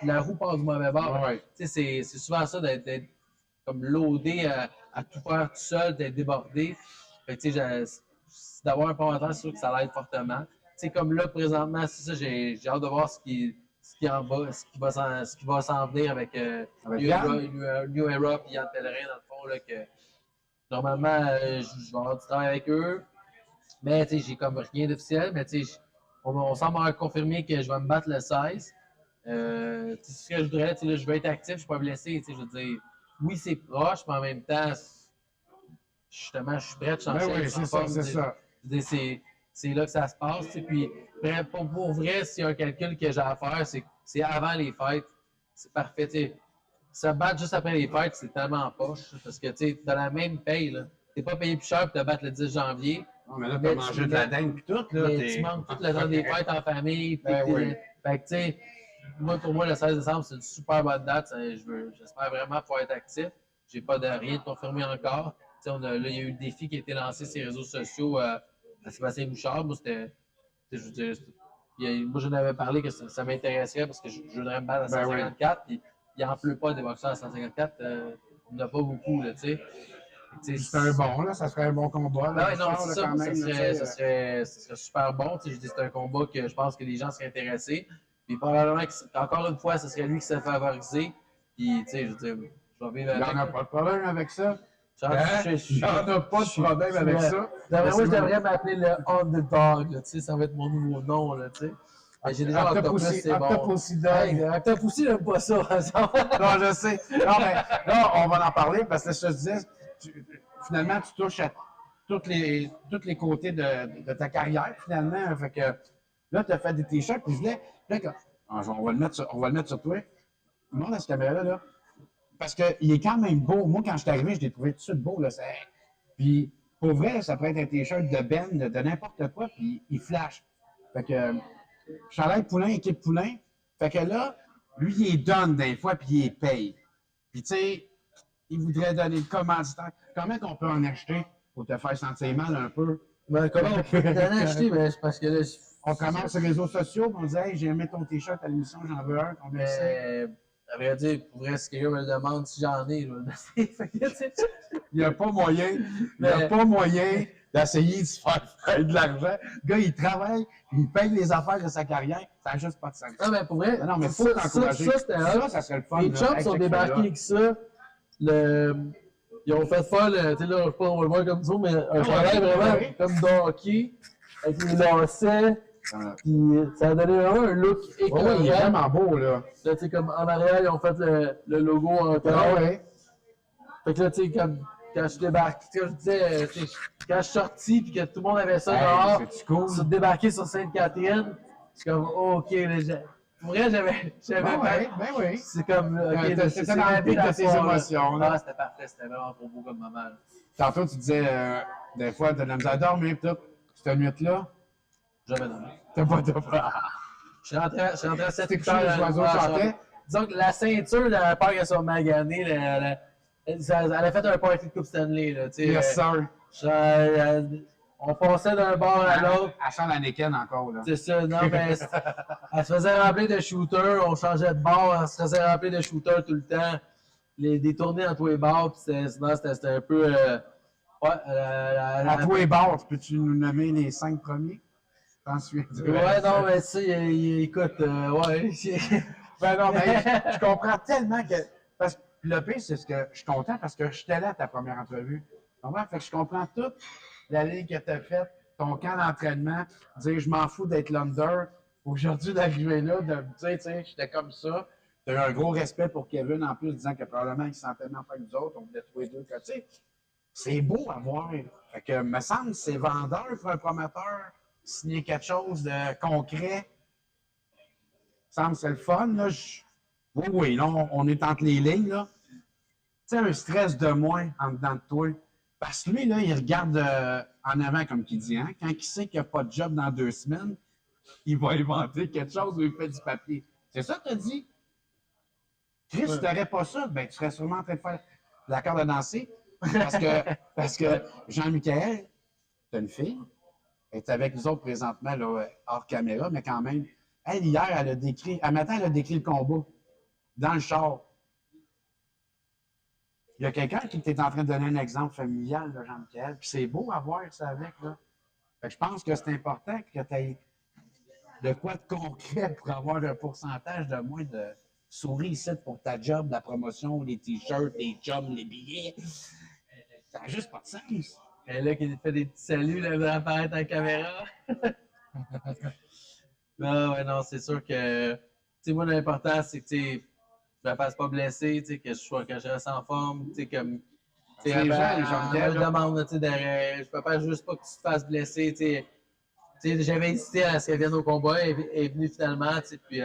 la roue passe du mauvais bord. Ouais. C'est souvent ça d'être comme loadé à tout faire tout seul, d'être débordé. Fait que, d'avoir un promoteur, c'est sûr que ça l'aide fortement. Comme là, présentement, c'est ça, j'ai hâte de voir ce qui va s'en venir avec New Era et Yann Pellerin, dans le fond, là, que normalement, je vais avoir du travail avec eux. Mais j'ai comme rien d'officiel, mais on semble avoir confirmé que je vais me battre le 16. Ce que je voudrais, là, je veux être actif, je ne suis pas blessé. Je veux dire, oui, c'est proche, mais en même temps, justement, je suis prêt de changer. Oui, c'est ça, c'est ça. C'est là que ça se passe. Puis, pour vrai, s'il y a un calcul que j'ai à faire, c'est avant les fêtes. C'est parfait. Se battre juste après les fêtes, c'est tellement poche. Parce que tu as la même paye. Tu n'es pas payé plus cher pour te battre le 10 janvier. Non, mais là, tu as mangé de la dinde puis tout. Là, tu manques tout le temps des fêtes en famille. Oui. Fait que, tu sais, pour moi, le 16 décembre, c'est une super bonne date. J'espère vraiment pouvoir être actif. J'ai pas de rien de confirmé encore. Là, il y a eu le défi qui a été lancé sur les réseaux sociaux Sébastien Bouchard, moi, c'était. Je veux dire, moi, j'en avais parlé que ça m'intéresserait parce que je voudrais me battre à Ben oui. 154. Puis il n'en pleut pas des boxeurs à 154. Il n'y en a pas beaucoup, là, tu sais. C'est un bon, là, ça serait un bon combat. Là, Ouais, non, Bouchard, c'est là, ça, quand ça même, serait, là, ça, serait, ça serait super bon. Je dis, c'est un combat que je pense que les gens seraient intéressés. Puis probablement encore une fois, ce serait lui qui serait favorisé. Puis, tu sais, je veux dire, je vais vivre Il n'y avec. en a pas de problème avec ça. Genre, Il n'y en a pas de problème avec ça. D'après moi, je devrais m'appeler le Underdog, là, tu sais, ça va être mon nouveau nom, là, tu sais. Mais j'ai déjà Octopus, c'est bon. Octopus Hey, Octopus, j'aime pas ça, par exemple. Non, je sais. Non, mais là, on va en parler parce que je te disais, finalement, tu touches à tous les côtés de ta carrière, finalement. Fait que là, tu as fait des t-shirts, puis je voulais. Là, on va le mettre sur toi. Montre à cette caméra-là, là. Parce qu'il est quand même beau. Moi, quand je suis arrivé, je l'ai trouvé tout de suite beau. Là. Puis, pour vrai, ça pourrait être un t-shirt de Ben, de n'importe quoi, puis il flash. Fait que, chandail Poulain, équipe Poulain. Fait que là, lui, il les donne des fois, puis il les paye. Puis, tu sais, il voudrait donner le commanditaire. Comment qu'on peut en acheter pour te faire sentir mal un peu? Ben, comment on peut t'en acheter? Ben, c'est parce que là, On commence sur les réseaux sociaux, puis on dit, hey, j'ai aimé ton t-shirt à l'émission, j'en veux un. Combien c'est? À vrai dire, pour vrai, si quelqu'un me le demande, si j'en ai, je vais le donner. Fait que, tu sais, Il n'y a pas moyen d'essayer de se faire de l'argent. Le gars, il travaille, il paye les affaires de sa carrière, ça n'a juste pas de sens. non, mais pour vrai, Non, mais faut t'encourager. ça, c'était hot. Ça serait le fun. Les là, chums avec sont ce débarqués là. avec ça. Ils ont fait faire, tu sais, là, je sais pas, on va le voir comme ça, mais un chandail vraiment ouais. comme de hockey, avec les lacets. Puis ça a donné vraiment un look écœurant. Ouais, il est vraiment beau, là. Là, tu sais, comme en arrière, ils ont fait le logo en Ah cœur. ouais. Fait que là, tu sais, comme quand je débarque, tu sais, je disais, tu sais, quand je suis sorti puis que tout le monde avait ça dehors, C'est cool. sur débarquer sur Sainte-Catherine, je suis comme, oh, ok, là, pour vrai, j'avais Ben oui. c'est comme, ok, là, C'était dans le pic de tes émotions, là. Ah, c'était parfait, c'était vraiment trop beau comme moment. Là. Tantôt, tu disais, des fois, t'as de la misère à dormir, pis tout. Cette nuit-là, Jamais dormi. t'as pas de... Je suis rentré à 7 T'es couché, les oiseaux chantaient. Disons que la ceinture, j'avais peur qu'elle soit maganée. Elle a fait un party de Coupe Stanley. Là, Yes, sir. On passait d'un bord à l'autre. Elle sent la Neken encore, là. C'est ça, non, mais elle se faisait remplir de shooters. On changeait de bord, elle se faisait remplir de shooters tout le temps. Des tournées entre tous les bars, puis c'était un peu. À tous les bars, peux-tu nous nommer les 5 premiers? T'en souviens? Ouais, non, mais tu sais, écoute, ouais. Ben non, mais je comprends tellement que. Parce que le pire, c'est ce que je suis content parce que j'étais là à ta première entrevue. Tu comprends? Fait que je comprends toute la ligne que tu as faite, ton camp d'entraînement, dire je m'en fous d'être l'under. Aujourd'hui, d'arriver là, de me dire, tu sais, j'étais comme ça. Tu as eu un gros respect pour Kevin en plus, disant que probablement il se sentait même pas que nous autres, on voulait tous les deux. Tu sais, c'est beau à voir. Fait que, me semble, c'est vendeur pour un promoteur, signer quelque chose de concret. Me semble c'est le fun. Là. Oui, là, on est entre les lignes. Là. Tu sais, un stress de moins en dedans de toi. Parce que lui, là, il regarde en avant, comme qu'il dit. Hein? Quand il sait qu'il n'y a pas de job dans 2 semaines, il va inventer quelque chose où il fait du papier. C'est ça que tu as dit? Chris, tu n'aurais pas ça, ben, tu serais sûrement en train de faire la corde à danser. Parce que Jean-Michel, tu as une fille, elle est avec nous autres présentement, là, hors caméra, mais quand même. Elle, hier, un matin, elle a décrit le combat dans le char. Il y a quelqu'un qui t'est en train de donner un exemple familial, là, Jean-Michel, puis c'est beau à voir ça avec, là. Fait que je pense que c'est important que tu aies de quoi de concret pour avoir un pourcentage de moins de souris ici pour ta job, la promotion, les t-shirts, les chums, les billets. Ça n'a juste pas de sens. Et là, qui fait des petits saluts, là, va apparaître en caméra. Non, ouais, non, c'est sûr que, tu sais, moi, l'important, c'est que, tu sais, je me fasse pas blesser, tu sais, que je reste en forme, tu sais, comme, tu sais, Les gens, elle me demande, tu sais, je peux pas juste pas que tu te fasses blesser, tu sais. Tu sais, j'avais hésité à ce qu'elle vienne au combat, elle est venue finalement, tu sais, puis,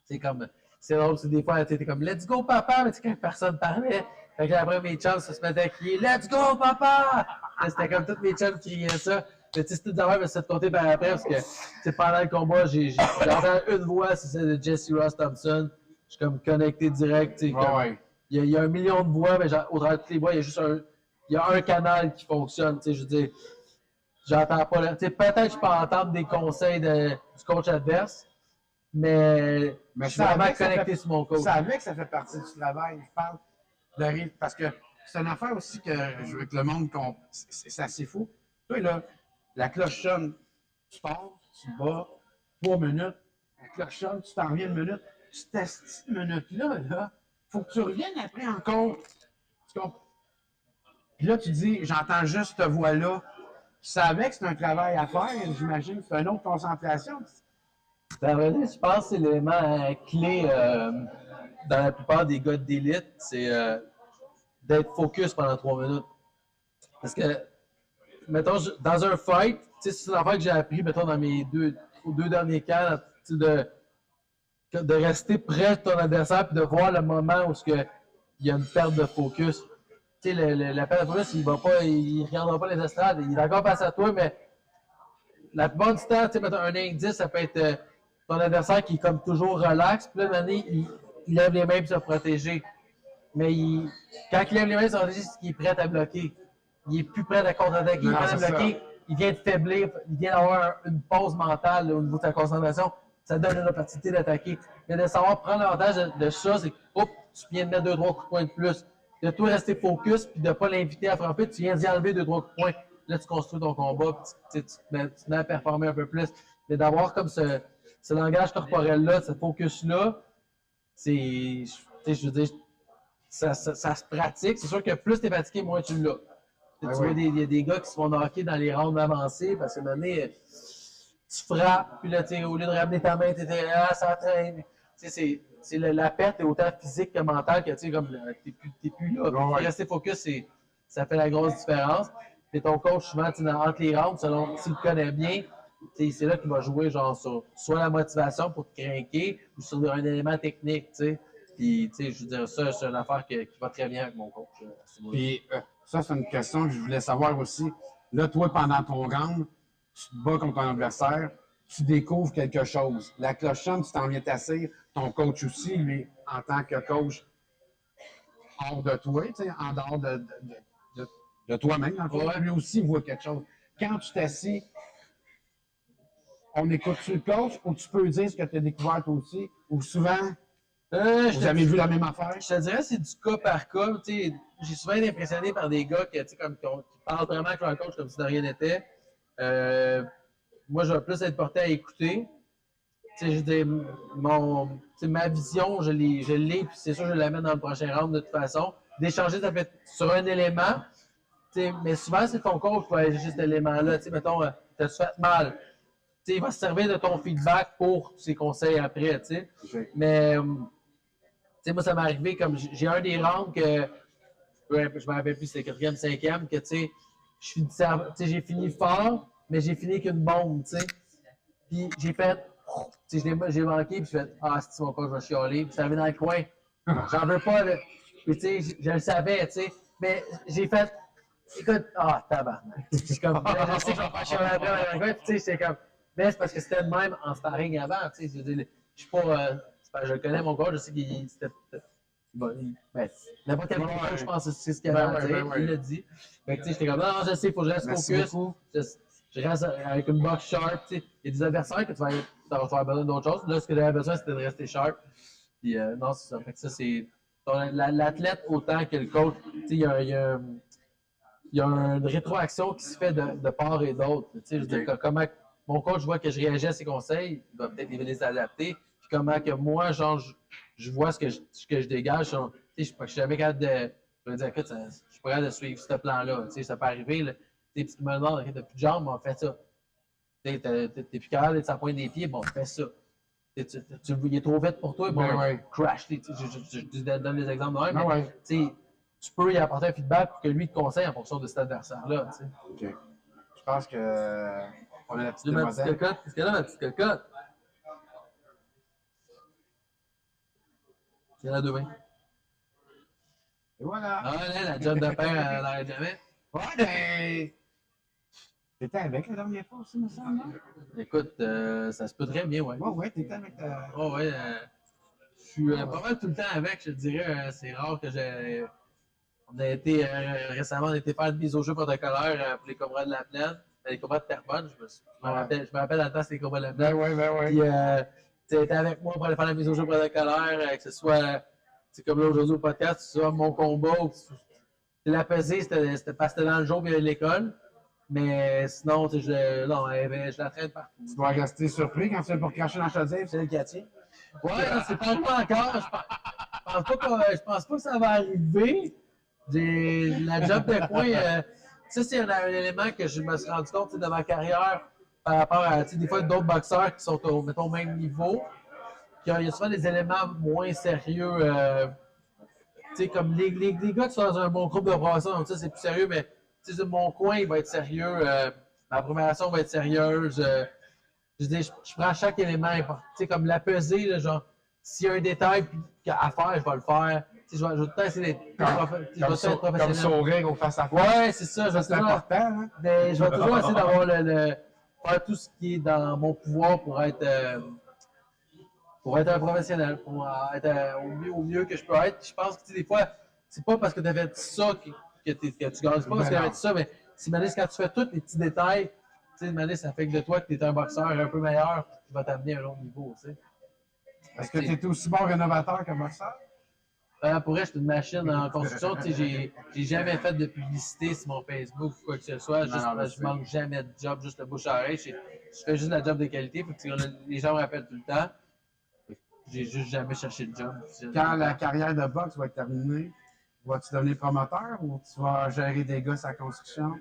c'est comme, c'est drôle, c'est des fois, tu sais, comme, let's go, papa, mais tu sais, quand personne parlait, fait que après, mes chums, ça se mettait à crier, let's go, papa! C'était comme tous mes chums qui criaient ça. Mais tu sais, c'est tout d'abord, mais c'est de compter par après, parce que, tu sais, pendant le combat, j'ai entendu une voix, c'est celle de Jesse Ross Thompson. Je suis comme connecté direct, tu sais, Ouais. il y a 1 million de voix, mais genre, au travers de toutes les voix, il y a juste un canal qui fonctionne, tu sais, je veux dire. j'entends pas. Tu sais, peut-être que je peux entendre des conseils du coach adverse, mais je suis vraiment connecté sur mon coach. Ça avec, ça fait partie du travail. Je parle parce que c'est une affaire aussi que je veux que le monde comprenne. C'est assez fou. Toi, là, la cloche sonne, tu pars, tu vas, 3 minutes, la cloche sonne, tu t'en reviens une minute. Cette minute-là, là, faut que tu reviennes après encore. Tu comprends? Puis là, tu dis, j'entends juste cette voix-là. Tu savais que c'est un travail à faire, j'imagine, c'est une autre concentration. Ben, vas-y, je pense que c'est l'élément clé dans la plupart des gars d'élite, c'est d'être focus pendant 3 minutes. Parce que, mettons, dans un fight, c'est une affaire que j'ai appris, mettons, dans mes deux derniers camps, de rester près de ton adversaire et de voir le moment où il y a une perte de focus. Tu sais, la perte de focus, il ne regardera pas les estrades, il est encore face à toi, mais la plupart du temps, tu sais, mettons, un indice, ça peut être ton adversaire qui est comme toujours relax, puis là, une année, il lève les mains pour se protéger. Mais quand il lève les mains pour se protéger, c'est qu'il est prêt à bloquer. Il est plus prêt à contre-attaquer, il est prêt à bloquer, il vient de faiblir, il vient d'avoir une pause mentale là, au niveau de sa concentration. Ça donne une opportunité d'attaquer. Mais de savoir prendre l'avantage de ça, c'est que tu viens de mettre 2-3 coups de poing de plus. De tout rester focus, puis de ne pas l'inviter à frapper, tu viens d'y enlever 2-3 coups de poing. Là, tu construis ton combat, puis tu te mets à performer un peu plus. Mais d'avoir comme ce langage corporel-là, ce focus-là, je veux dire, ça se pratique. C'est sûr que plus tu es fatigué, moins tu l'as. Tu vois, il y a des gars qui se font knocker dans les rounds avancés parce que une année, tu frappes, puis là, au lieu de ramener ta main, ça traîne. C'est la perte est autant physique que mentale que t'es plus là. Rester focus, ça fait la grosse différence. Et ton coach, souvent, entre les rounds, selon s'il te connaît bien, c'est là qu'il va jouer genre sur soit la motivation pour te craquer ou sur un élément technique. Puis, je veux dire, ça, c'est une affaire qui va très bien avec mon coach. Puis, ça, c'est une question que je voulais savoir aussi. Là, toi, pendant ton round, tu te bats contre ton adversaire, tu découvres quelque chose. La cloche sonne, tu t'en viens t'asseoir. Ton coach aussi, lui, en tant que coach, hors de toi, en dehors de toi-même, lui aussi voit quelque chose. Quand tu t'assis, on écoute-tu le coach ou tu peux dire ce que tu as découvert toi aussi? Ou souvent, vous avez vu la même affaire? Je te dirais que c'est du cas par cas. J'ai souvent été impressionné par des gars qui parlent vraiment avec leur coach comme si de rien n'était. Moi, je vais plus être porté à écouter. Ma vision, je l'ai, puis c'est sûr que je l'amène dans le prochain round de toute façon. D'échanger, ça peut être sur un élément, mais souvent, c'est ton coach qui va agir cet élément-là. Mettons, t'as-tu fait mal? Il va se servir de ton feedback pour ses conseils après. Okay. Mais moi, ça m'est arrivé comme j'ai un des rounds que je me rappelle plus, c'était 4e, 5e, que j'ai fini fort, mais j'ai fini qu'une bombe. Puis j'ai fait. J'ai manqué, puis j'ai fait ah, si mon coach va chialer, puis ça avait dans le coin. J'en veux pas, là. Puis je le savais, mais j'ai fait écoute, tabarnak. Je sais que je vais pas chialer après dans le coin, puis j'étais comme. Mais c'est parce que c'était le même en sparring avant, je veux dire, je suis pas. Je le connais, mon coach, je sais qu'il c'était. N'importe quel coach, je pense que c'est ce qu'il avait à dire, il l'a dit. Fait que j'étais comme non, je sais, il faut que je reste focus. Je reste avec une box sharp. Il y a des adversaires que tu vas faire besoin d'autre chose. Là, ce que j'avais besoin, c'était de rester sharp. Puis non, c'est ça. Fait que ça, c'est. L'athlète autant que le coach, il y a une rétroaction qui se fait de part et d'autre. Je veux dire, comment mon coach voit que je réagis à ses conseils, il va peut-être les adapter. Puis comment que moi, genre, je vois ce que je dégage. Je suis jamais capable de. Je vais dire, écoute, je suis pas capable de suivre ce plan-là. Ça peut arriver. Là. Tu me demandes, t'as plus de jambes, on fait ça. T'es plus capable d'être sur la pointe des pieds, bon, fais ça. Il est trop vite pour toi, bon, crash. Je te donne des exemples de même, mais tu peux y apporter un feedback pour que lui te conseille en fonction de cet adversaire-là. OK. Je pense que on a la petite demoiselle. Qu'est-ce qu'elle a, ma petite cocotte? C'est la 2 Et voilà. Ah, là, la job de père, elle n'arrête jamais. Ouais, ben. T'étais avec la dernière fois aussi, me semble? Écoute, ça se peut très bien, ouais. Ouais, t'étais avec. Ouais, je suis pas mal tout le temps avec, je te dirais. C'est rare que on a été récemment, on a été faire une mise au jeu protocolaire pour les Cobras de la Plaine. les combats de Terrebonne. Je me rappelle dans le temps, c'était les combats de la Ben oui, ben oui. Puis, tu étais avec moi pour aller faire la mise au jeu protocolaire, que ce soit, comme là aujourd'hui au podcast, que ce soit mon combat ou la pesée, c'était parce que c'était dans le jour, puis il y avait l'école. Mais sinon, je l'entraîne partout. Tu dois rester surpris quand tu es pour cracher dans la chaudière, c'est le qui tient. Ouais, non, c'est pas moi encore. Je pense pas que ça va arriver. La job de coin, ça, c'est un élément que je me suis rendu compte de ma carrière par rapport à des fois d'autres boxeurs qui sont au même niveau. Il y a souvent des éléments moins sérieux. Comme les gars qui sont dans un bon groupe de brasseurs, donc ça, c'est plus sérieux, mais mon coin, il va être sérieux. Ma préparation va être sérieuse. Je prends chaque élément important. Comme la pesée, là, genre, s'il y a un détail à faire, je vais le faire. Je vais tout le temps essayer d'être professionnel. Comme sourire au face-à-face. Ouais, c'est ça. Ça, c'est important. Hein? Mais je vais toujours essayer d'avoir faire tout ce qui est dans mon pouvoir pour être un professionnel, pour être au mieux que je peux être. Je pense que des fois, c'est pas parce que tu as fait ça que tu gagnes. C'est pas parce que tu as fait ça, mais si quand tu fais tous les petits détails, ça fait que de toi que tu es un boxeur un peu meilleur qui va t'amener à un autre niveau. T'sais. Est-ce que tu es aussi bon rénovateur que boxeur? Pour vrai, je suis une machine en construction. J'ai jamais fait de publicité sur mon Facebook ou quoi que ce soit. Je manque jamais de job, juste le bouche à oreille. Je fais juste la job de qualité. Faut que les gens me rappellent tout le temps. J'ai juste jamais cherché de job. Quand la carrière de boxe va être terminée, vas-tu devenir promoteur ou tu vas gérer des gars sur la construction?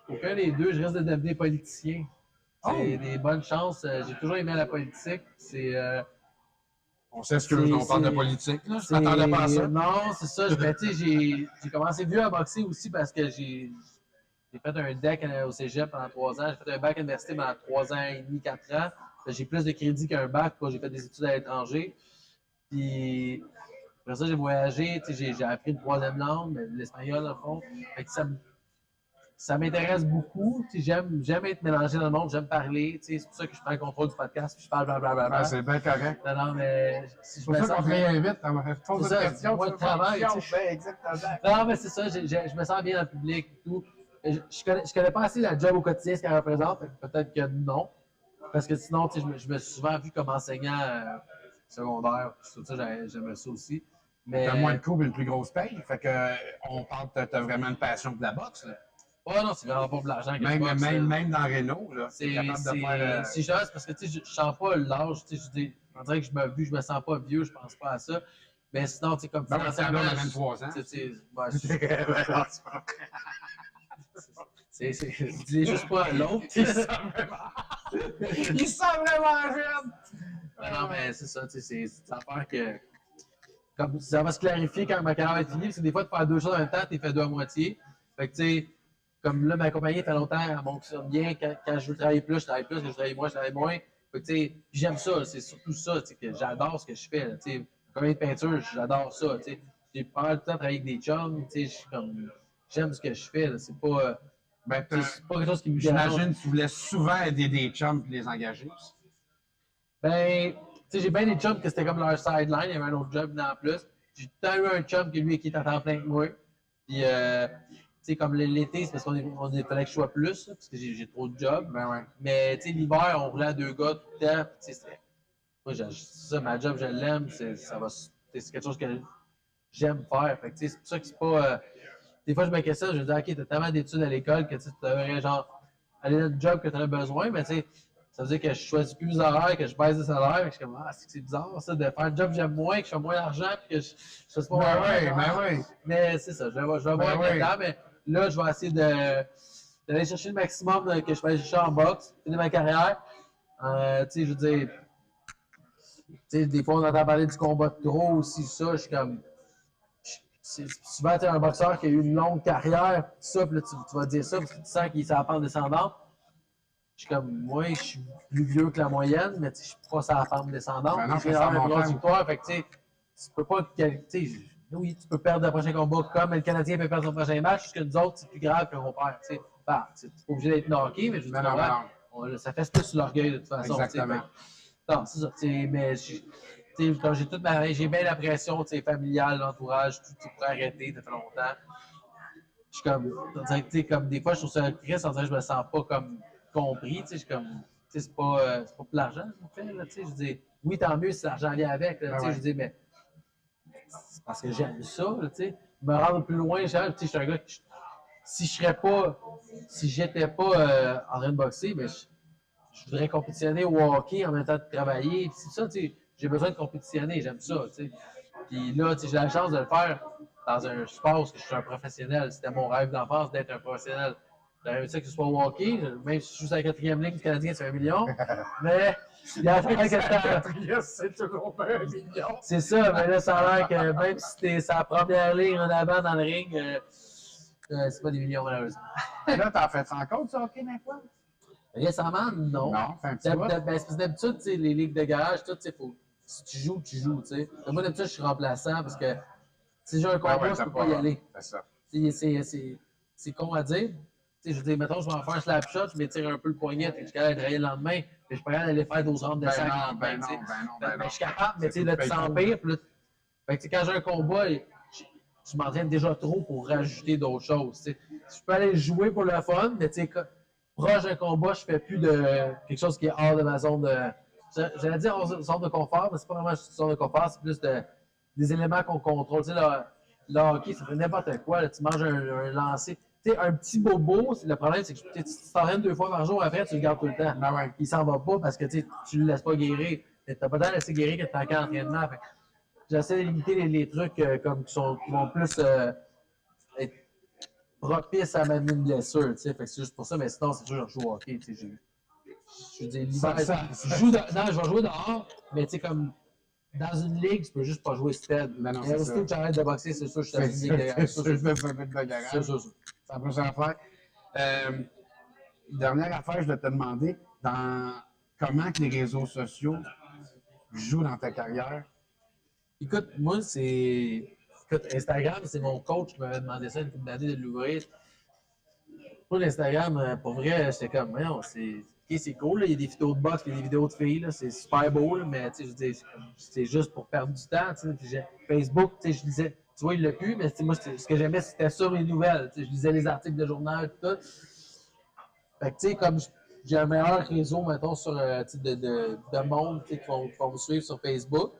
Aucun des deux, je risque de devenir politicien. C'est des bonnes chances. J'ai toujours aimé la politique. On s'excuse, on parle de politique. Là. Je m'attendais pas à ça. Non, c'est ça. J'ai commencé vieux à boxer aussi parce que j'ai fait un deck au cégep pendant 3 ans. J'ai fait un bac à l'université pendant 3 ans et demi, 4 ans. J'ai plus de crédit qu'un bac. J'ai fait des études à l'étranger. Puis après ça, j'ai voyagé. J'ai appris une 3e langue, l'espagnol, en fond. Fait que ça m'intéresse beaucoup. J'aime être mélangé dans le monde, j'aime parler. C'est pour ça que je prends le contrôle du podcast et je parle blablabla. Ben, c'est bien correct. Non, mais si je me sens... C'est pour ça qu'on te réinvite. On pose des questions. Moi, de travail. Exactement. Non, mais c'est ça. Je me sens bien dans le public et tout. Je connais pas assez la job au quotidien, ce qu'elle représente. Peut-être que non. Parce que sinon, je me suis souvent vu comme enseignant secondaire. Tout ça, j'aimais ça aussi. Mais... T'as moins de coups et une plus grosse paye. Fait que on parle que t'as vraiment une passion pour la boxe. Là. Ouais, non, c'est vraiment pas pour l'argent que même, je boxe. Même dans Renault, là. C'est juste parce que je sens pas l'âge. On dirait que je me sens pas vieux, je pense pas à ça. Mais sinon, comme financièrement. On a 23 ans. Je dis juste pas à l'autre. Il sent vraiment jeune! Non, mais c'est ça, c'est une affaire que. Comme ça va se clarifier quand ma carrière va être finie, parce que des fois, de faire 2 choses en même temps, tu fais 2 à moitié. Fait que, tu sais, comme là, ma compagnie, fait longtemps, elle fonctionne bien. Quand je veux travailler plus, je travaille plus. Quand je travaille moins, je travaille moins. Fait que, tu sais, j'aime ça. C'est surtout ça, que j'adore ce que je fais. Tu sais, ma compagnie de peinture, j'adore ça. Tu sais, j'ai pas mal de temps à travailler avec des chums. Tu sais, j'aime ce que je fais. C'est pas. C'est pas quelque chose qui me dérange. J'imagine que tu voulais souvent aider des chums et les engager. Ben, tu sais, j'ai bien des chums que c'était comme leur sideline. Il y avait un autre job en plus. J'ai tout le temps eu un chum qui est à temps plein que moi. Puis, tu sais, comme l'été, c'est parce qu'il fallait que je sois plus, là, parce que j'ai trop de jobs. Ben ouais. Mais, tu sais, l'hiver, on roulait à 2 gars tout le temps. Tu sais, moi, ça, ma job, je l'aime. C'est quelque chose que j'aime faire. Fait que, tu sais, c'est pour ça que c'est pas. Des fois, je me questionne, je me dis, OK, t'as tellement d'études à l'école que tu devrais, genre, aller dans le job que tu as besoin, mais tu sais, ça veut dire que je choisis plus mes horaires, que je baisse le salaire, et je suis comme, c'est bizarre, ça, de faire un job que j'aime moins, que je fais moins d'argent, puis que je fasse pas ben oui. Mais c'est ça, je vais voir là-dedans, mais là, je vais essayer d'aller chercher le maximum que je peux aller chercher en boxe, finir ma carrière. Tu sais, je veux dire, tu sais, des fois, on entend parler du combat de trop aussi, ça, je suis comme. Souvent, tu es un boxeur qui a eu une longue carrière, ça, puis là, tu vas dire ça parce que tu sens qu'il est sur la pente descendante. Je suis comme, moi, je suis plus vieux que la moyenne, mais je suis pas sur la pente descendante. Ben non, j'ai une grosse victoire, fait que tu peux pas. Oui, tu peux perdre le prochain combat comme le Canadien peut perdre son prochain match, parce que nous autres, c'est plus grave qu'on perd. Tu n'es pas obligé d'être knocké, mais je veux dire, ça fait plus sur l'orgueil de toute façon. Exactement. Non, c'est ça. Mais j'ai bien la pression familiale, l'entourage, tout pour arrêter, ça fait longtemps. je suis comme, on dirait que, tu sais, comme des fois, je trouve ça triste, on dirait que je me sens pas comme compris, tu sais, je suis comme, tu sais, c'est pas pour l'argent qu'on fait, là, tu sais, je dis, oui, tant mieux si l'argent vient avec, là, Ben tu sais, ouais. je dis, mais c'est parce que j'aime ça, là, tu sais, me rendre plus loin, j'aime, tu sais, je suis un gars qui, si j'étais pas en train de boxer, ben, je voudrais compétitionner au hockey en même temps de travailler. C'est ça, tu sais, j'ai besoin de compétitionner, j'aime ça, tu sais. Puis là, tu sais, j'ai la chance de le faire dans un sport où je suis un professionnel. C'était mon rêve d'enfance d'être un professionnel. J'aurais aimé ça que ce soit au hockey, même si je suis sur la quatrième ligne du Canadien, c'est 1 million. Mais il y a que C'est toujours pas 1 million. c'est ça, mais là, ça a l'air que même si t'es sa première ligne en avant dans le ring, c'est pas des millions, malheureusement. Là, t'en fais encore du hockey, des fois? Récemment, non. Non, fais un petit bout. Ben, c'est parce que d'habitude, tu sais, les ligues de garage, tout, tu sais, si tu joues, tu sais. Moi, d'habitude, je suis remplaçant parce que si j'ai un combat, ouais, je t'as peux pas y aller. C'est ça. C'est con à dire. Tu sais, je veux dire, mettons, je vais en faire un slap shot, je m'étire un peu le poignet, puis je suis capable de travailler le lendemain, mais je suis pas capable d'aller faire 12 rounds de sac le lendemain, tu sais. Ben, je suis capable, mais tu sais, là, tu s'empires, puis là, fait que, tu sais, quand j'ai un combat, je m'entraîne déjà trop pour rajouter d'autres choses, tu sais. Je peux aller jouer pour le fun, mais tu sais, proche d'un combat, je fais plus de quelque chose qui est hors de ma zone de. J'allais dire zone de confort, mais c'est pas vraiment une zone de confort, c'est plus des éléments qu'on contrôle. Tu sais, le hockey, ça fait n'importe quoi. Là, tu manges un lancer. Tu sais, un petit bobo, le problème, c'est que tu t'entraînes 2 fois par jour, après, tu le gardes tout le temps. Ben ouais. Il s'en va pas parce que tu le laisses pas guérir. Tu n'as pas le temps de laisser guérir que tu es en entraînement. Fait que j'essaie de limiter les trucs comme qui vont plus être propice à m'amener une blessure, tu sais. Fait que c'est juste pour ça, mais sinon, c'est sûr que je joue au hockey, tu sais. Je dis, l'hiver, non, je vais jouer dehors, mais tu sais, comme dans une ligue, tu peux juste pas jouer stead. Ben non, Et c'est aussitôt ça. que j'arrête de boxer, c'est sûr que je suis dans une C'est ligue de garage. sûr, je fais un peu de garage. C'est sûr. Ça peut s'en faire. Dernière affaire, je vais te demander, comment que les réseaux sociaux jouent dans ta carrière? Écoute, moi, Écoute, Instagram, c'est mon coach qui m'avait demandé ça une couple d'années de l'ouvrir. Pour l'Instagram, pour vrai, j'étais comme, voyons, c'est cool, là, il y a des vidéos de boxe et des vidéos de filles, là, c'est super beau, là, mais tu sais, je veux dire, c'est juste pour perdre du temps. Tu sais, Facebook, tu sais, je lisais, tu vois, il l'a plus, mais moi, ce que j'aimais, c'était sur les nouvelles. Tu sais, je lisais les articles de journal et tout. Fait que, tu sais, comme j'ai un meilleur réseau, mettons, sur, tu sais, de monde tu sais, qui vont me suivre sur Facebook.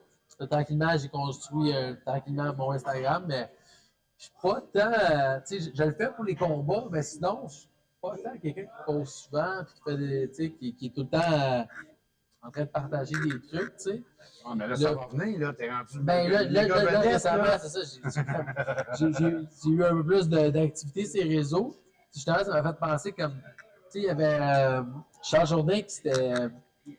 Tranquillement, j'ai construit tranquillement mon Instagram, mais je suis pas tant. Tu sais, je le fais pour les combats, mais sinon, je suis pas tant quelqu'un qui pose souvent puis qui fait des. Tu sais, qui est tout le temps en train de partager des trucs, tu sais. Oh, mais là, ça va venir, là, t'es rendu. Ben là, récemment, c'est ça, j'ai eu un peu plus d'activité sur les réseaux. Puis justement, ça m'a fait penser comme. Tu sais, il y avait Charles Jourdain qui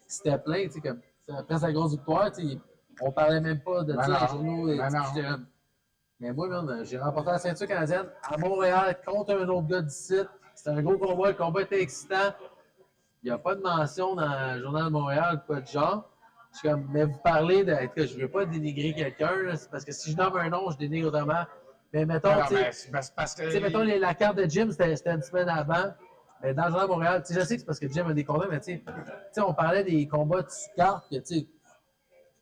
s'était plaint, tu sais, comme. Après sa grosse victoire, tu sais, on parlait même pas de ça dans les journaux. Mais moi, man, j'ai remporté la ceinture canadienne à Montréal contre un autre gars d'ici. C'était un gros combat. Le combat était excitant. Il n'y a pas de mention dans le Journal de Montréal, pas de genre. Je suis comme, mais vous parlez de. Je ne veux pas dénigrer quelqu'un, parce que si je nomme un nom, je dénigre autrement. Mais mettons, tu sais, mettons la carte de Jim, c'était une semaine avant. Mais dans le Journal de Montréal, tu sais, je sais que c'est parce que Jim a des combats, mais tu sais, on parlait des combats de cartes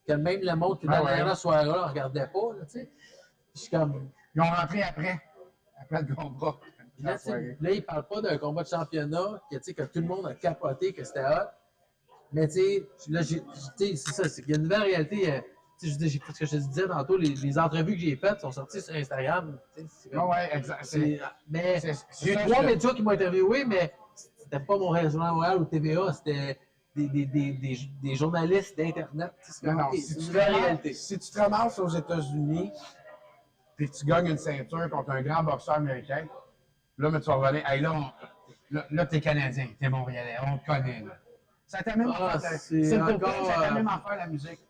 que même le monde qui est dans la soirée là ne regardait pas, tu sais. Je suis comme. Ils ont rentré après le combat. Là, ils ne parlent pas d'un combat de championnat que tout le monde a capoté, que c'était hot. Mais tu sais, là, c'est ça, c'est qu'il y a une nouvelle réalité. Ce que je te disais tantôt, les entrevues que j'ai faites sont sorties sur Instagram. Exact. Mais j'ai eu 3 médias qui m'ont interviewé, mais c'était pas mon Journal Montréal ou TVA, c'était des journalistes d'Internet. C'est une réalité. Si tu te ramasses aux États-Unis puis que tu gagnes une ceinture contre un grand boxeur américain, là, mais tu vas revenir. Hey, là, t'es Canadien, t'es Montréalais, on te connaît. Là. Ça t'amène à faire la musique.